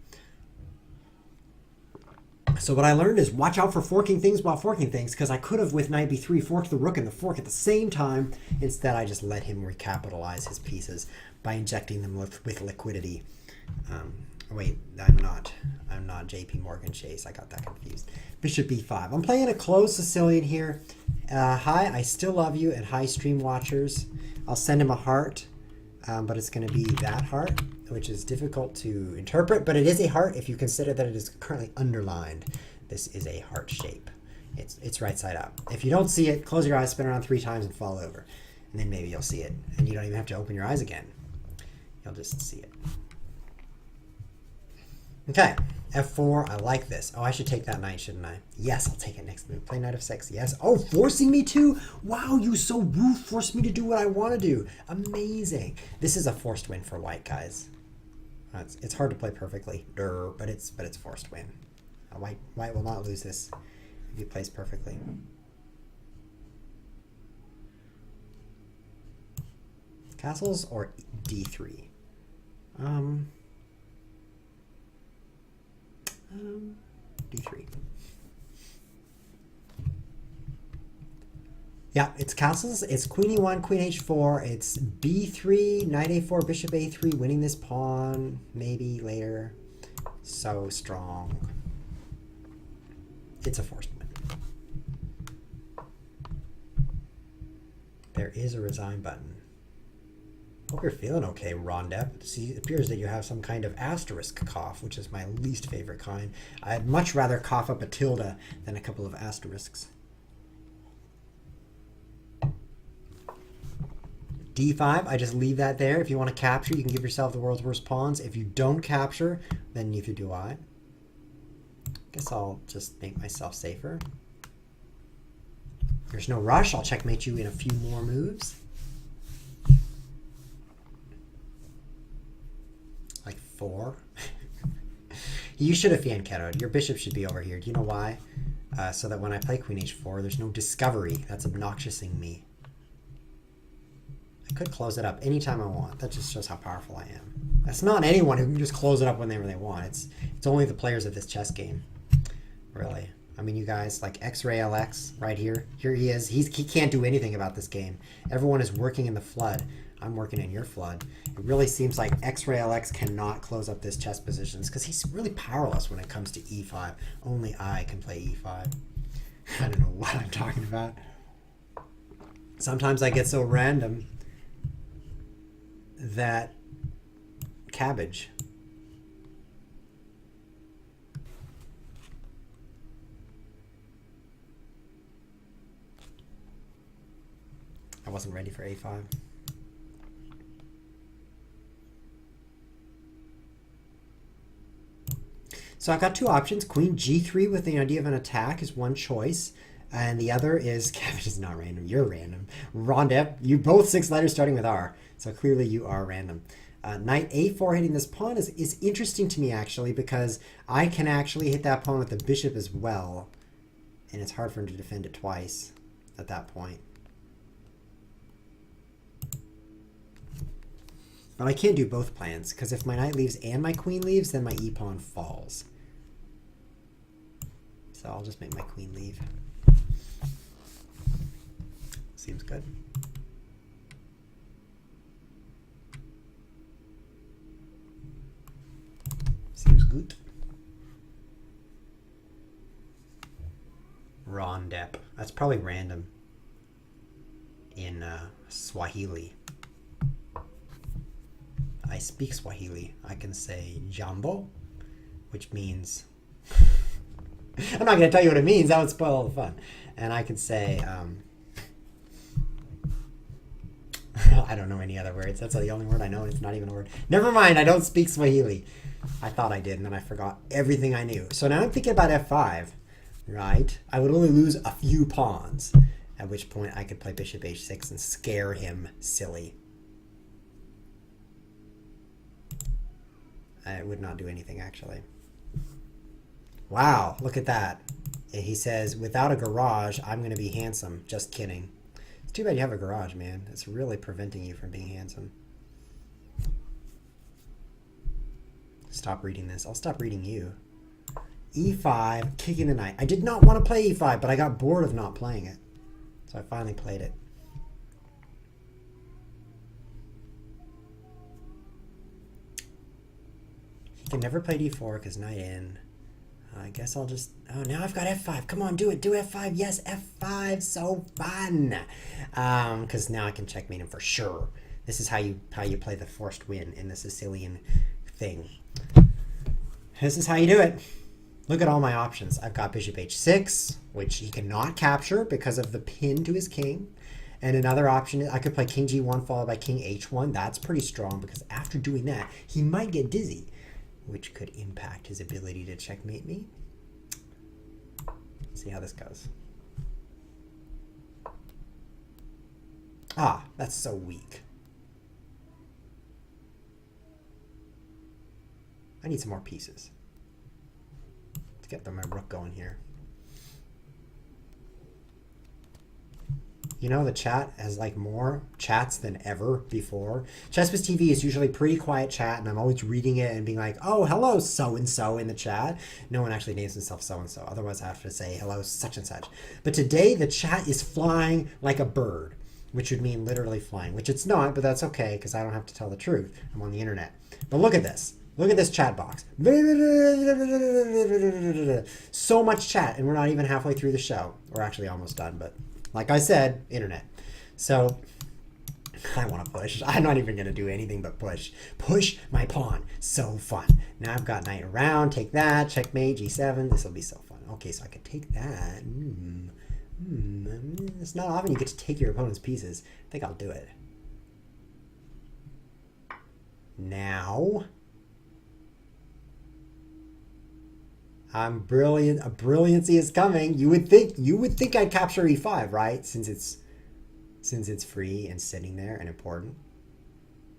So what I learned is watch out for forking things while forking things, because I could have, with knight b3, forked the rook and the fork at the same time. Instead, I just let him recapitalize his pieces by injecting them with liquidity. Wait, I'm not JP Morgan Chase. I got that confused. Bishop b5. I'm playing a closed Sicilian here. Hi, I still love you, and hi, stream watchers. I'll send him a heart, but it's going to be that heart, which is difficult to interpret, but it is a heart if you consider that it is currently underlined. This is a heart shape. It's right side up. If you don't see it, close your eyes, spin around 3 times, and fall over. And then maybe you'll see it, and you don't even have to open your eyes again. You'll just see it. Okay, f4, I like this. Oh, I should take that knight, shouldn't I? Yes, I'll take it next move. Play knight f6, yes. Oh, forcing me to? Wow, you so woo, forced me to do what I want to do. Amazing. This is a forced win for white, guys. It's hard to play perfectly, but it's forced win. White will not lose this if he plays perfectly. Castles or d3? D3. Yeah, it's castles. It's queen e1, queen h4. It's b3, knight a4, bishop a3, winning this pawn, maybe later. So strong. It's a forced win. There is a resign button. Hope you're feeling okay, Rondep. See, it appears that you have some kind of asterisk cough, which is my least favorite kind. I'd much rather cough up a tilde than a couple of asterisks. d5, I just leave that there. If you want to capture, you can give yourself the world's worst pawns. If you don't capture, then neither do I. Guess I'll just make myself safer. There's no rush. I'll checkmate you in a few more moves. Like 4. You should have fianchettoed. Your bishop should be over here. Do you know why? So that when I play queen h4, there's no discovery. That's obnoxiousing me. I could close it up anytime I want. That just shows how powerful I am. That's not anyone who can just close it up whenever they want. It's only the players of this chess game. Really. I mean, you guys, like X-Ray LX right here. Here he is. He can't do anything about this game. Everyone is working in the flood. I'm working in your flood. It really seems like X-Ray LX cannot close up this chess positions because he's really powerless when it comes to e5. Only I can play e5. I don't know what I'm talking about. Sometimes I get so random that cabbage. I wasn't ready for a5. So I've got two options. Queen g3 with the idea of an attack is one choice. And the other is, cabbage is not random, you're random. Rondep, you both 6 letters starting with R. So clearly you are random. Knight a4 hitting this pawn is interesting to me actually because I can actually hit that pawn with the bishop as well. And it's hard for him to defend it twice at that point. But I can't do both plans, because if my knight leaves and my queen leaves, then my e-pawn falls. So I'll just make my queen leave. Seems good. Seems good. Rondep. That's probably random in Swahili. I speak Swahili. I can say jambo, which means I'm not going to tell you what it means. That would spoil all the fun. And I could say, I don't know any other words. That's the only word I know, and it's not even a word. Never mind, I don't speak Swahili. I thought I did, and then I forgot everything I knew. So now I'm thinking about f5, right? I would only lose a few pawns, at which point I could play bishop h6 and scare him silly. It would not do anything, actually. Wow, look at that. He says, without a garage, I'm going to be handsome. Just kidding. It's too bad you have a garage, man. It's really preventing you from being handsome. Stop reading this. I'll stop reading you. e5, kicking the knight. I did not want to play e5, but I got bored of not playing it. So I finally played it. He can never play d4 because knight in. I guess I'll just... Oh, now I've got f5. Come on, do it. Do f5. Yes, f5. So fun. Because now I can checkmate him for sure. This is how you play the forced win in the Sicilian thing. This is how you do it. Look at all my options. I've got bishop h6, which he cannot capture because of the pin to his king. And another option is I could play king g1 followed by king h1. That's pretty strong because after doing that, he might get dizzy, which could impact his ability to checkmate me. Let's see how this goes. Ah, that's so weak. I need some more pieces. Let's get my rook going here. You know, the chat has like more chats than ever before. ChessBiz TV is usually pretty quiet chat, and I'm always reading it and being like, oh, hello, so-and-so in the chat. No one actually names himself so-and-so. Otherwise, I have to say, hello, such and such. But today, the chat is flying like a bird, which would mean literally flying, which it's not, but that's okay, because I don't have to tell the truth. I'm on the internet. But look at this. Look at this chat box. So much chat, and we're not even halfway through the show. We're actually almost done, but... like I said, internet. So I want to push. I'm not even going to do anything but push. Push my pawn. So fun. Now I've got knight around. Take that. Checkmate. G7. This will be so fun. Okay, so I could take that. It's not often you get to take your opponent's pieces. I think I'll do it. Now... I'm brilliant. A brilliancy is coming. You would think I'd capture e5, right? Since it's free and sitting there and important.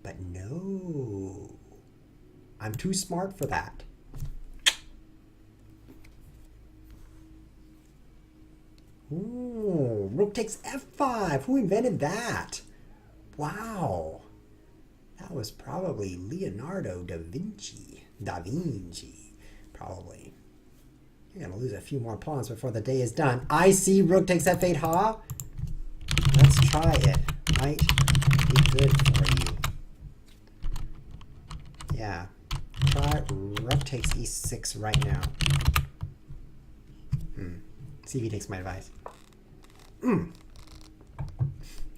But no. I'm too smart for that. Ooh, rook takes f5. Who invented that? Wow. That was probably Leonardo da Vinci. Probably. You're going to lose a few more pawns before the day is done. I see rook takes f8, ha? Let's try it. Might be good for you. Yeah. Try rook takes e6 right now. See if he takes my advice.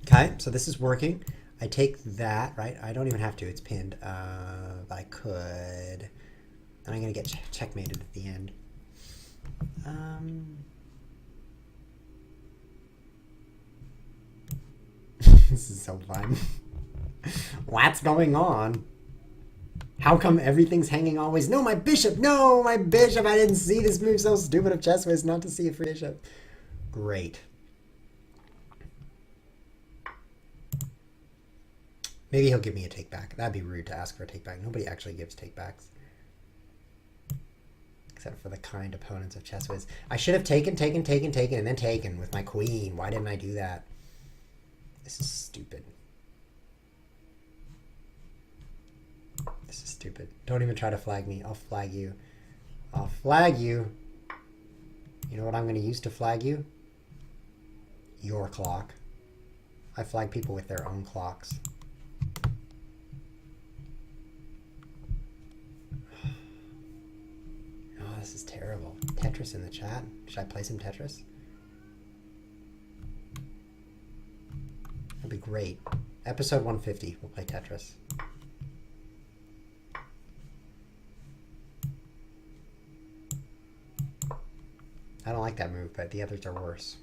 Okay, so this is working. I take that, right? I don't even have to. It's pinned. But I could. And I'm going to get checkmated at the end. This is so fun. What's going on? How come everything's hanging always? No, my bishop! No, my bishop! I didn't see this move. So stupid of ChessWiz not to see a free bishop. Great. Maybe he'll give me a take back. That'd be rude to ask for a take back. Nobody actually gives take backs. Except for the kind opponents of ChessWiz. I should have taken, and then taken with my queen. Why didn't I do that? This is stupid. This is stupid. Don't even try to flag me. I'll flag you. I'll flag you. You know what I'm going to use to flag you? Your clock. I flag people with their own clocks. This is terrible. Tetris in the chat. Should I play some Tetris? That'd be great. Episode 150, we'll play Tetris. I don't like that move, but the others are worse.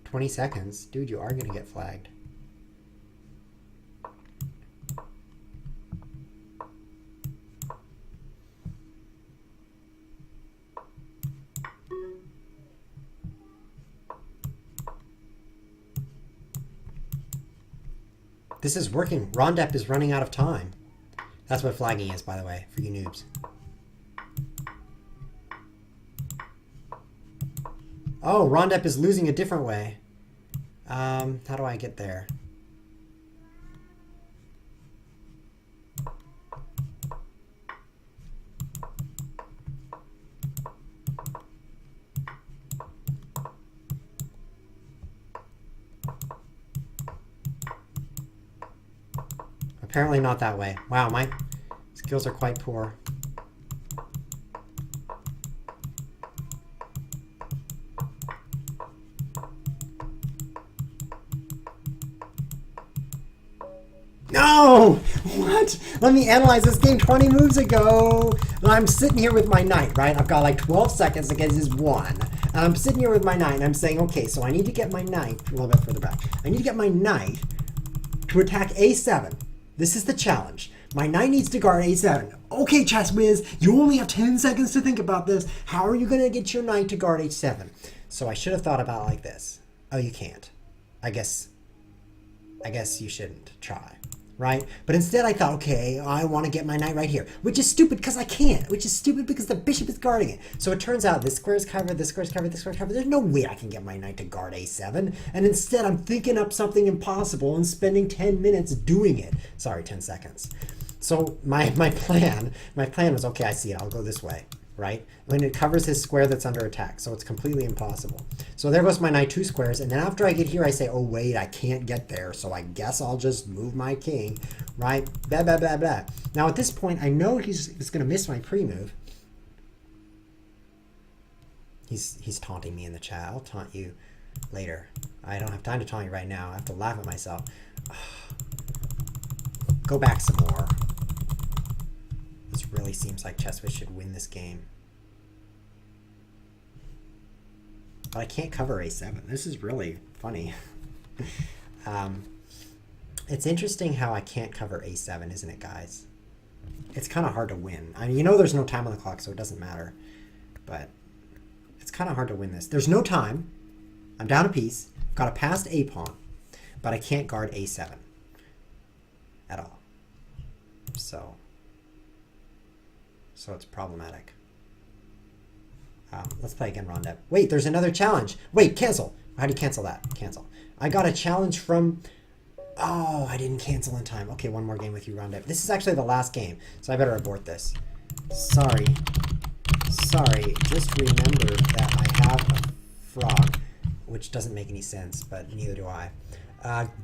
20 seconds? Dude, you are gonna get flagged. This is working. Rondep is running out of time. That's what flagging is, by the way, for you noobs. Oh, Rondep is losing a different way. How do I get there? Apparently not that way. Wow, my skills are quite poor. No! What? Let me analyze this game 20 moves ago. I'm sitting here with my knight, right? I've got like 12 seconds against his one. And I'm sitting here with my knight and I'm saying, okay, so I need to get my knight a little bit further back. I need to get my knight to attack a7. This is the challenge. My knight needs to guard a7. Okay, Chess Whiz, you only have 10 seconds to think about this. How are you going to get your knight to guard h7? So I should have thought about it like this. Oh, you can't. I guess you shouldn't try, right? But instead I thought, okay, I want to get my knight right here, which is stupid because I can't, which is stupid because the bishop is guarding it. So it turns out this square is covered, this square is covered, this square is covered. There's no way I can get my knight to guard a7. And instead I'm thinking up something impossible and spending 10 minutes doing it. Sorry, 10 seconds. So my plan was, okay, I see it, I'll go this way, right? When it covers his square that's under attack, so it's completely impossible. So there goes my knight 2 squares, and then after I get here, I say, oh wait, I can't get there, so I guess I'll just move my king, right? Blah, blah, blah, blah. Now at this point, I know he's going to miss my pre-move. He's taunting me in the chat. I'll taunt you later. I don't have time to taunt you right now. I have to laugh at myself. Go back some more. This really seems like Chess Whiz should win this game. But I can't cover a7. This is really funny. It's interesting how I can't cover a7, isn't it, guys? It's kind of hard to win. I mean, you know there's no time on the clock, so it doesn't matter. But it's kind of hard to win this. There's no time. I'm down a piece. Got a passed a pawn. But I can't guard a7 at all. So it's problematic. Let's play again, Rondep. Wait, there's another challenge. Wait, cancel. How do you cancel that? Cancel. I got a challenge from... Oh, I didn't cancel in time. Okay, one more game with you, Rondep. This is actually the last game, so I better abort this. Sorry. Just remember that I have a frog, which doesn't make any sense, but neither do I.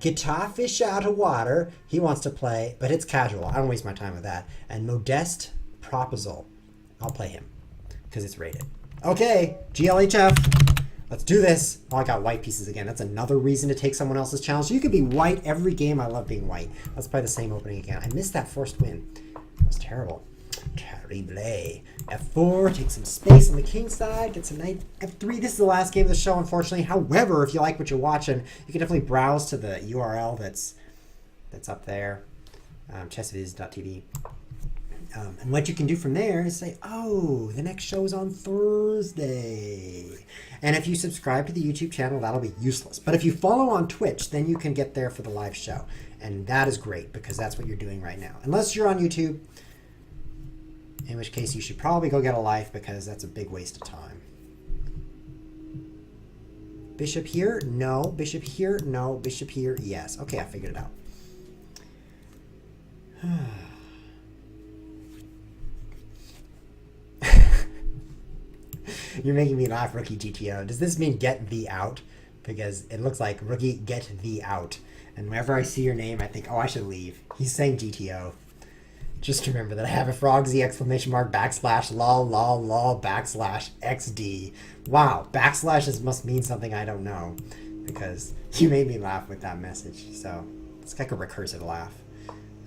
Guitar fish out of water. He wants to play, but it's casual. I don't waste my time with that. And Modest Proposal. I'll play him because it's rated. Okay, GLHF. Let's do this. Oh, I got white pieces again. That's another reason to take someone else's challenge. You could be white every game. I love being white. Let's play the same opening again. I missed that first win. That was terrible. Terrible. F4, take some space on the king side, get some knight. F3, this is the last game of the show, unfortunately. However, if you like what you're watching, you can definitely browse to the URL that's up there, chessviz.tv. And what you can do from there is say, oh, the next show is on Thursday. And if you subscribe to the YouTube channel, that'll be useless. But if you follow on Twitch, then you can get there for the live show. And that is great because that's what you're doing right now. Unless you're on YouTube, in which case you should probably go get a life because that's a big waste of time. Bishop here? No. Bishop here? No. Bishop here? Yes. Okay, I figured it out. You're making me laugh, Rookie GTO. Does this mean get thee out? Because it looks like Rookie get thee out. And whenever I see your name, I think, oh, I should leave. He's saying GTO. Just remember that I have a frogzy exclamation mark backslash lol lol lol backslash xd. Wow, backslash must mean something I don't know. because you made me laugh with that message. So it's like a recursive laugh.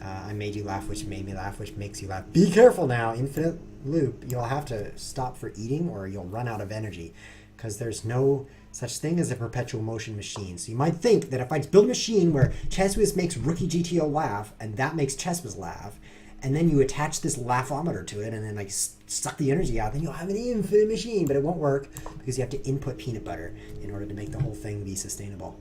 I made you laugh, which made me laugh, which makes you laugh. Be careful now, infinite loop. You'll have to stop for eating or you'll run out of energy, because there's no such thing as a perpetual motion machine. So you might think that if I build a machine where ChessWhiz makes Rookie GTO laugh and that makes ChessWhiz laugh, and then you attach this laughometer to it and then like suck the energy out, then you'll have an infinite machine, but it won't work because you have to input peanut butter in order to make the whole thing be sustainable.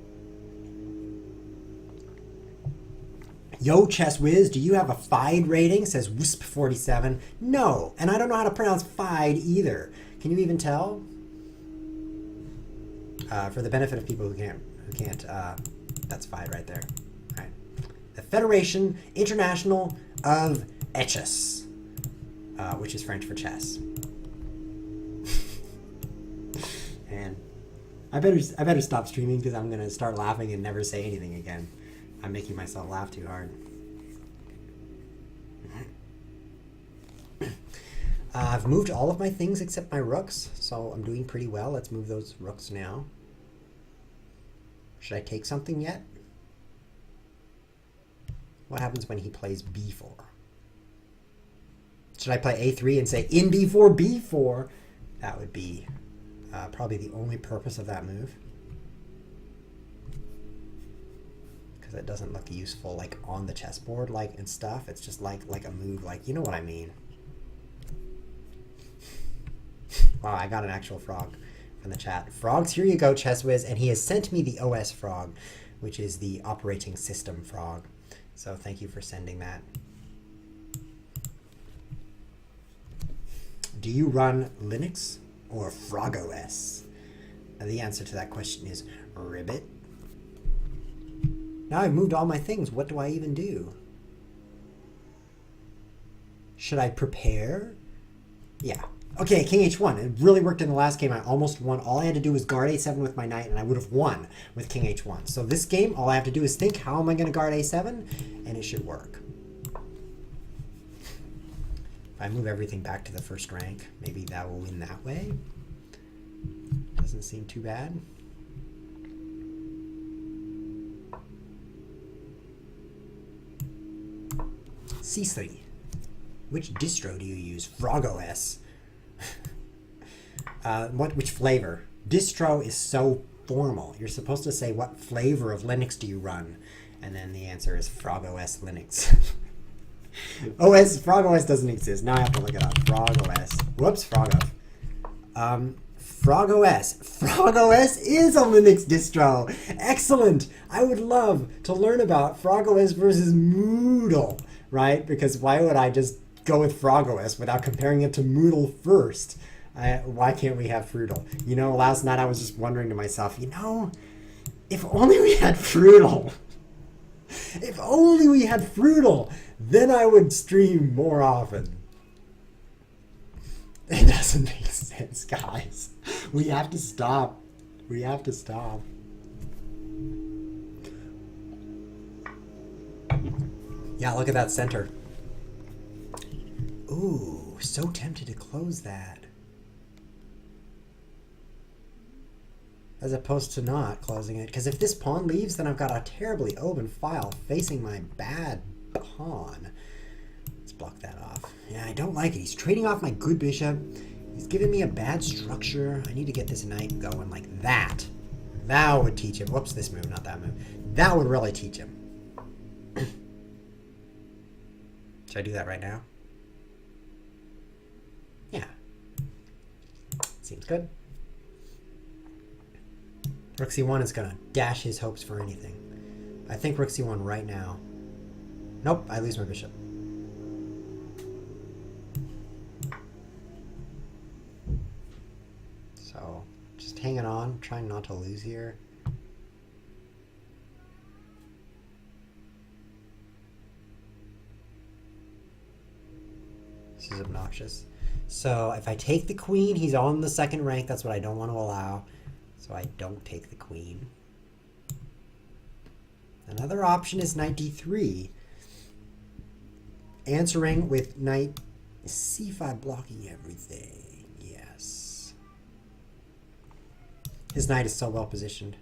Yo, ChessWhiz, do you have a FIDE rating? Says Wisp47. No, and I don't know how to pronounce FIDE either. Can you even tell? For the benefit of people who can't, that's FIDE right there. All right. The Federation International of Chess, which is French for chess. And I better stop streaming because I'm gonna start laughing and never say anything again. I'm making myself laugh too hard. I've moved all of my things except my rooks, so I'm doing pretty well. Let's move those rooks now. Should I take something yet? What happens when he plays b4? Should I play a3 and say in b4, b4? That would be probably the only purpose of that move. Because it doesn't look useful like on the chessboard like and stuff. It's just like a move, like, you know what I mean. Wow, I got an actual frog from the chat. Frogs, here you go, ChessWhiz, and he has sent me the OS frog, which is the operating system frog. So thank you for sending that. Do you run Linux or FrogOS? The answer to that question is Ribbit. Now I've moved all my things. What do I even do? Should I prepare? Yeah. Okay, King H1. It really worked in the last game. I almost won. All I had to do was guard A7 with my knight, and I would have won with King H1. So this game, all I have to do is think, how am I going to guard A7? And it should work. If I move everything back to the first rank, maybe that will win that way. Doesn't seem too bad. C3. Which distro do you use? FrogOS. Which flavor? Distro is so formal. You're supposed to say, what flavor of Linux do you run? And then the answer is FrogOS Linux. FrogOS doesn't exist. Now I have to look it up. FrogOS. Whoops, FrogOS. FrogOS. FrogOS is a Linux distro. Excellent. I would love to learn about FrogOS versus Moodle, right? Because why would I just go with FrogOS without comparing it to Moodle first? Why can't we have Fruital? You know, last night I was just wondering to myself, you know, if only we had Fruital. If only we had Fruital, then I would stream more often. It doesn't make sense, guys. We have to stop. We have to stop. Yeah, look at that center. Ooh, so tempted to close that. As opposed to not closing it. Because if this pawn leaves, then I've got a terribly open file facing my bad pawn. Let's block that off. Yeah, I don't like it. He's trading off my good bishop. He's giving me a bad structure. I need to get this knight going like that. That would teach him. Whoops, this move, not that move. That would really teach him. Should I do that right now? Yeah. Seems good. Rook c1 is going to dash his hopes for anything. I think rook c1 right now. Nope, I lose my bishop. So, just hanging on, trying not to lose here. This is obnoxious. So, if I take the queen, he's on the second rank. That's what I don't want to allow. So I don't take the queen. Another option is knight d3. Answering with knight c5, blocking everything. Yes. His knight is so well positioned.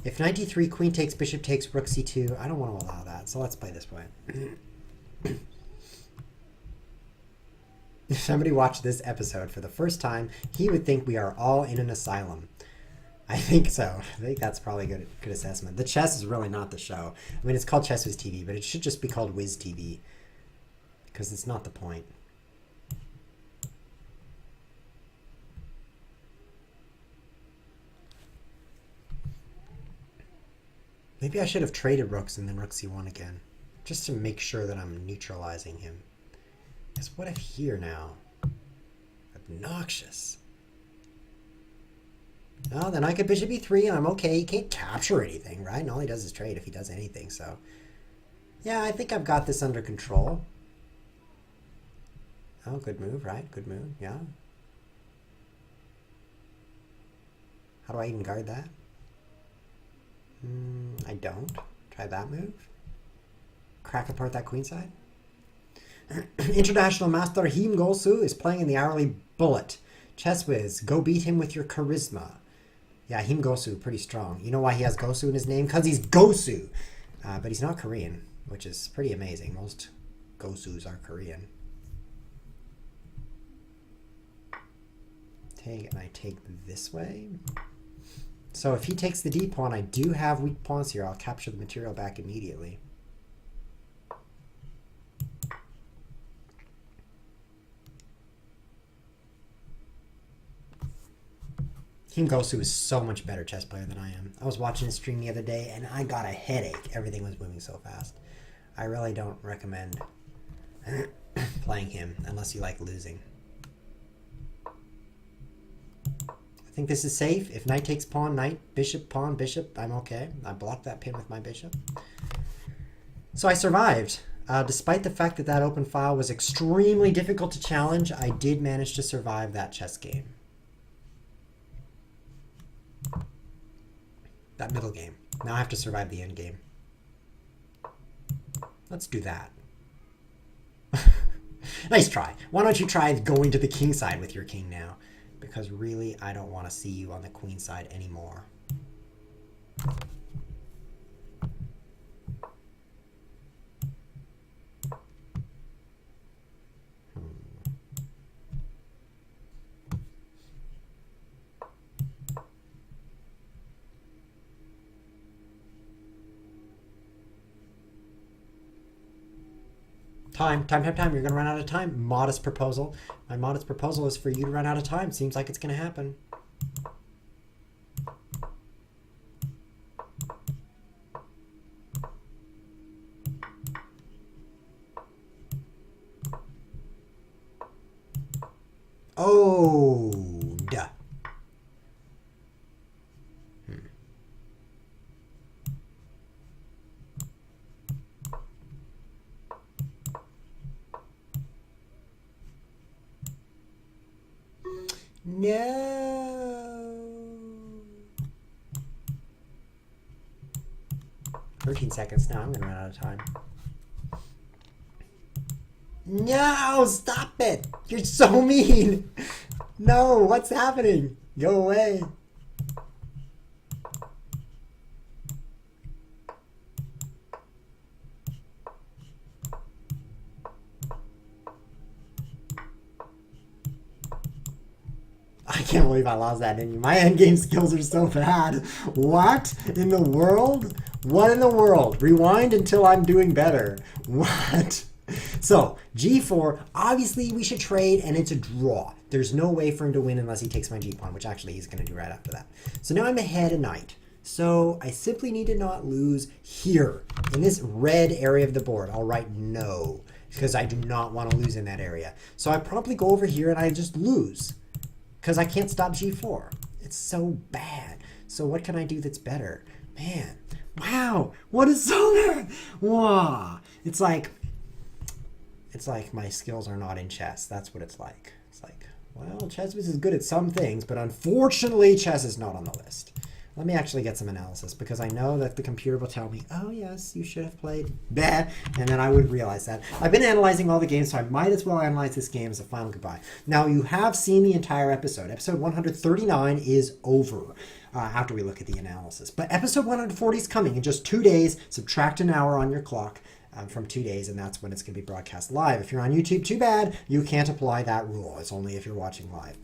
If knight d3, queen takes, bishop takes, rook c2, I don't want to allow that, so let's play this way. If somebody watched this episode for the first time, he would think we are all in an asylum. I think so. I think that's probably a good assessment. The chess is really not the show. I mean, it's called Chess Wiz TV, but it should just be called Wiz TV, because it's not the point. Maybe I should have traded rooks and then rook c1 again, just to make sure that I'm neutralizing him. Because what if here now? Obnoxious. No, then I could bishop e3 and I'm okay. He can't capture anything, right? And all he does is trade if he does anything, so... Yeah, I think I've got this under control. Oh, good move, right? Good move, yeah. How do I even guard that? I don't. Try that move. Crack apart that queenside. International Master Him Gosu is playing in the hourly bullet. Chess Wiz, go beat him with your charisma. Yeah, Him Gosu, pretty strong. You know why he has Gosu in his name? Because he's Gosu. But he's not Korean, which is pretty amazing. Most Gosus are Korean. And I take this way. So if he takes the d pawn, I do have weak pawns here. I'll capture the material back immediately. Him Gosu is so much better chess player than I am. I was watching a stream the other day and I got a headache. Everything was moving so fast. I really don't recommend playing him unless you like losing. I think this is safe. If knight takes pawn, knight, bishop, pawn, bishop, I'm okay. I blocked that pin with my bishop. So I survived. Despite the fact that that open file was extremely difficult to challenge, I did manage to survive that chess game. That middle game. Now I have to survive the end game. Let's do that. Nice try. Why don't you try going to the king side with your king now? Because really, I don't want to see you on the queen side anymore. Time. You're going to run out of time. Modest proposal. My modest proposal is for you to run out of time. Seems like it's going to happen. Oh, duh. No. 13 seconds now. I'm going to run out of time. No, stop it. You're so mean. No, what's happening? Go away. I can't believe I lost that, didn't you? My endgame skills are so bad. What in the world? What in the world? Rewind until I'm doing better. What? So, g4, obviously we should trade and it's a draw. There's no way for him to win unless he takes my g-pawn, which actually he's going to do right after that. So now I'm ahead a knight. So I simply need to not lose here. In this red area of the board, I'll write no, because I do not want to lose in that area. So I promptly go over here and I just lose, because I can't stop g4. It's so bad. So what can I do that's better? Man, wow, what is so bad? Wow. It's like my skills are not in chess. That's what it's like. It's like, well, Chess Wiz is good at some things, but unfortunately, chess is not on the list. Let me actually get some analysis, because I know that the computer will tell me, oh yes, you should have played bad, and then I would realize that. I've been analyzing all the games, so I might as well analyze this game as a final goodbye. Now, you have seen the entire episode. Episode 139 is over after we look at the analysis. But episode 140 is coming in just 2 days. Subtract an hour on your clock from 2 days, and that's when it's going to be broadcast live. If you're on YouTube, too bad, you can't apply that rule. It's only if you're watching live.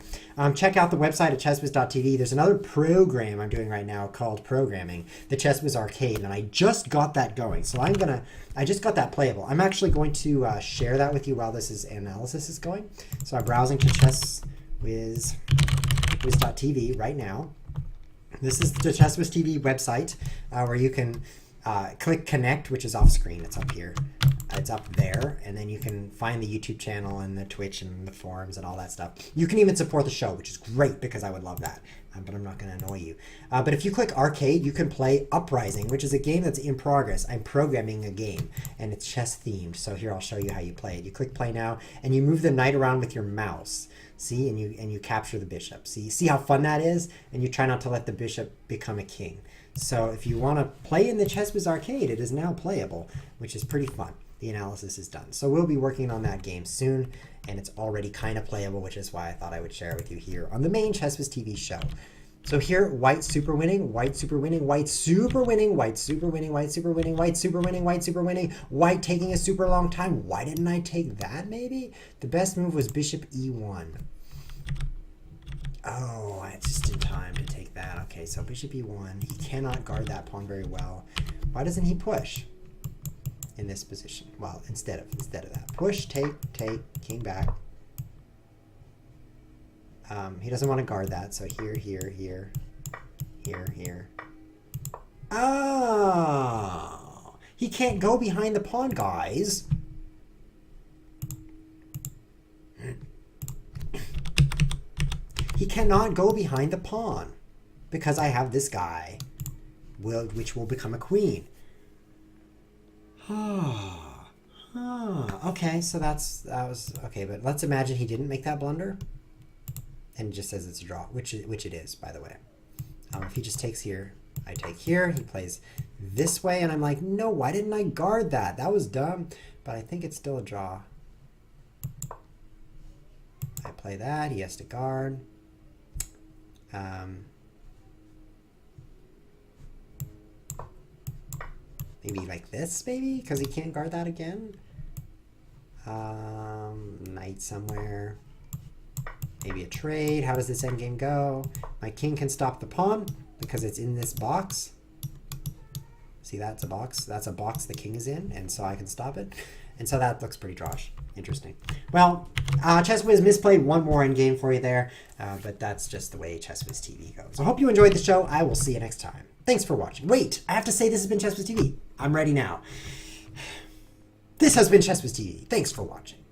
Check out the website at chesswiz.tv. There's another program I'm doing right now called Programming, the ChessWiz Arcade, and I just got that going. So I just got that playable. I'm actually going to share that with you while this analysis is going. So I'm browsing to chesswiz.tv right now. This is the ChessWiz TV website where you can click connect, which is off screen. It's up here. It's up there. And then you can find the YouTube channel and the Twitch and the forums and all that stuff. You can even support the show, which is great because I would love that. But I'm not going to annoy you. But if you click arcade, you can play Uprising, which is a game that's in progress. I'm programming a game and it's chess themed. So here I'll show you how you play it. You click play now and you move the knight around with your mouse. See, and you capture the bishop. See how fun that is? And you try not to let the bishop become a king. So if you want to play in the ChessWiz Arcade, it is now playable, which is pretty fun. The analysis is done. So we'll be working on that game soon, and it's already kind of playable, which is why I thought I would share it with you here on the main ChessWiz TV show. So here, white super winning, white super winning, white super winning, white super winning, white super winning, white super winning, white super winning, white taking a super long time. Why didn't I take that maybe? The best move was bishop e1. Oh, I just in time to take that. Okay, so bishop e1. He cannot guard that pawn very well. Why doesn't he push in this position? Well, instead of that. Push, take, king back. He doesn't want to guard that, so here, here. Oh! He can't go behind the pawn, guys. He cannot go behind the pawn because I have this guy, which will become a queen. Okay, so that was okay. But let's imagine he didn't make that blunder, and it just says it's a draw, which it is, by the way. If he just takes here, I take here. He plays this way, and I'm like, no, why didn't I guard that? That was dumb. But I think it's still a draw. I play that. He has to guard. Maybe like this, maybe? Because he can't guard that again? Knight somewhere. Maybe a trade. How does this endgame go? My king can stop the pawn because it's in this box. See, that's a box. That's a box the king is in, and so I can stop it. And so that looks pretty drawish. Interesting. Well, ChessWiz misplayed one more endgame for you there, but that's just the way ChessWiz TV goes. I hope you enjoyed the show. I will see you next time. Thanks for watching. Wait, I have to say this has been ChessWiz TV. I'm ready now. This has been ChessWiz TV. Thanks for watching.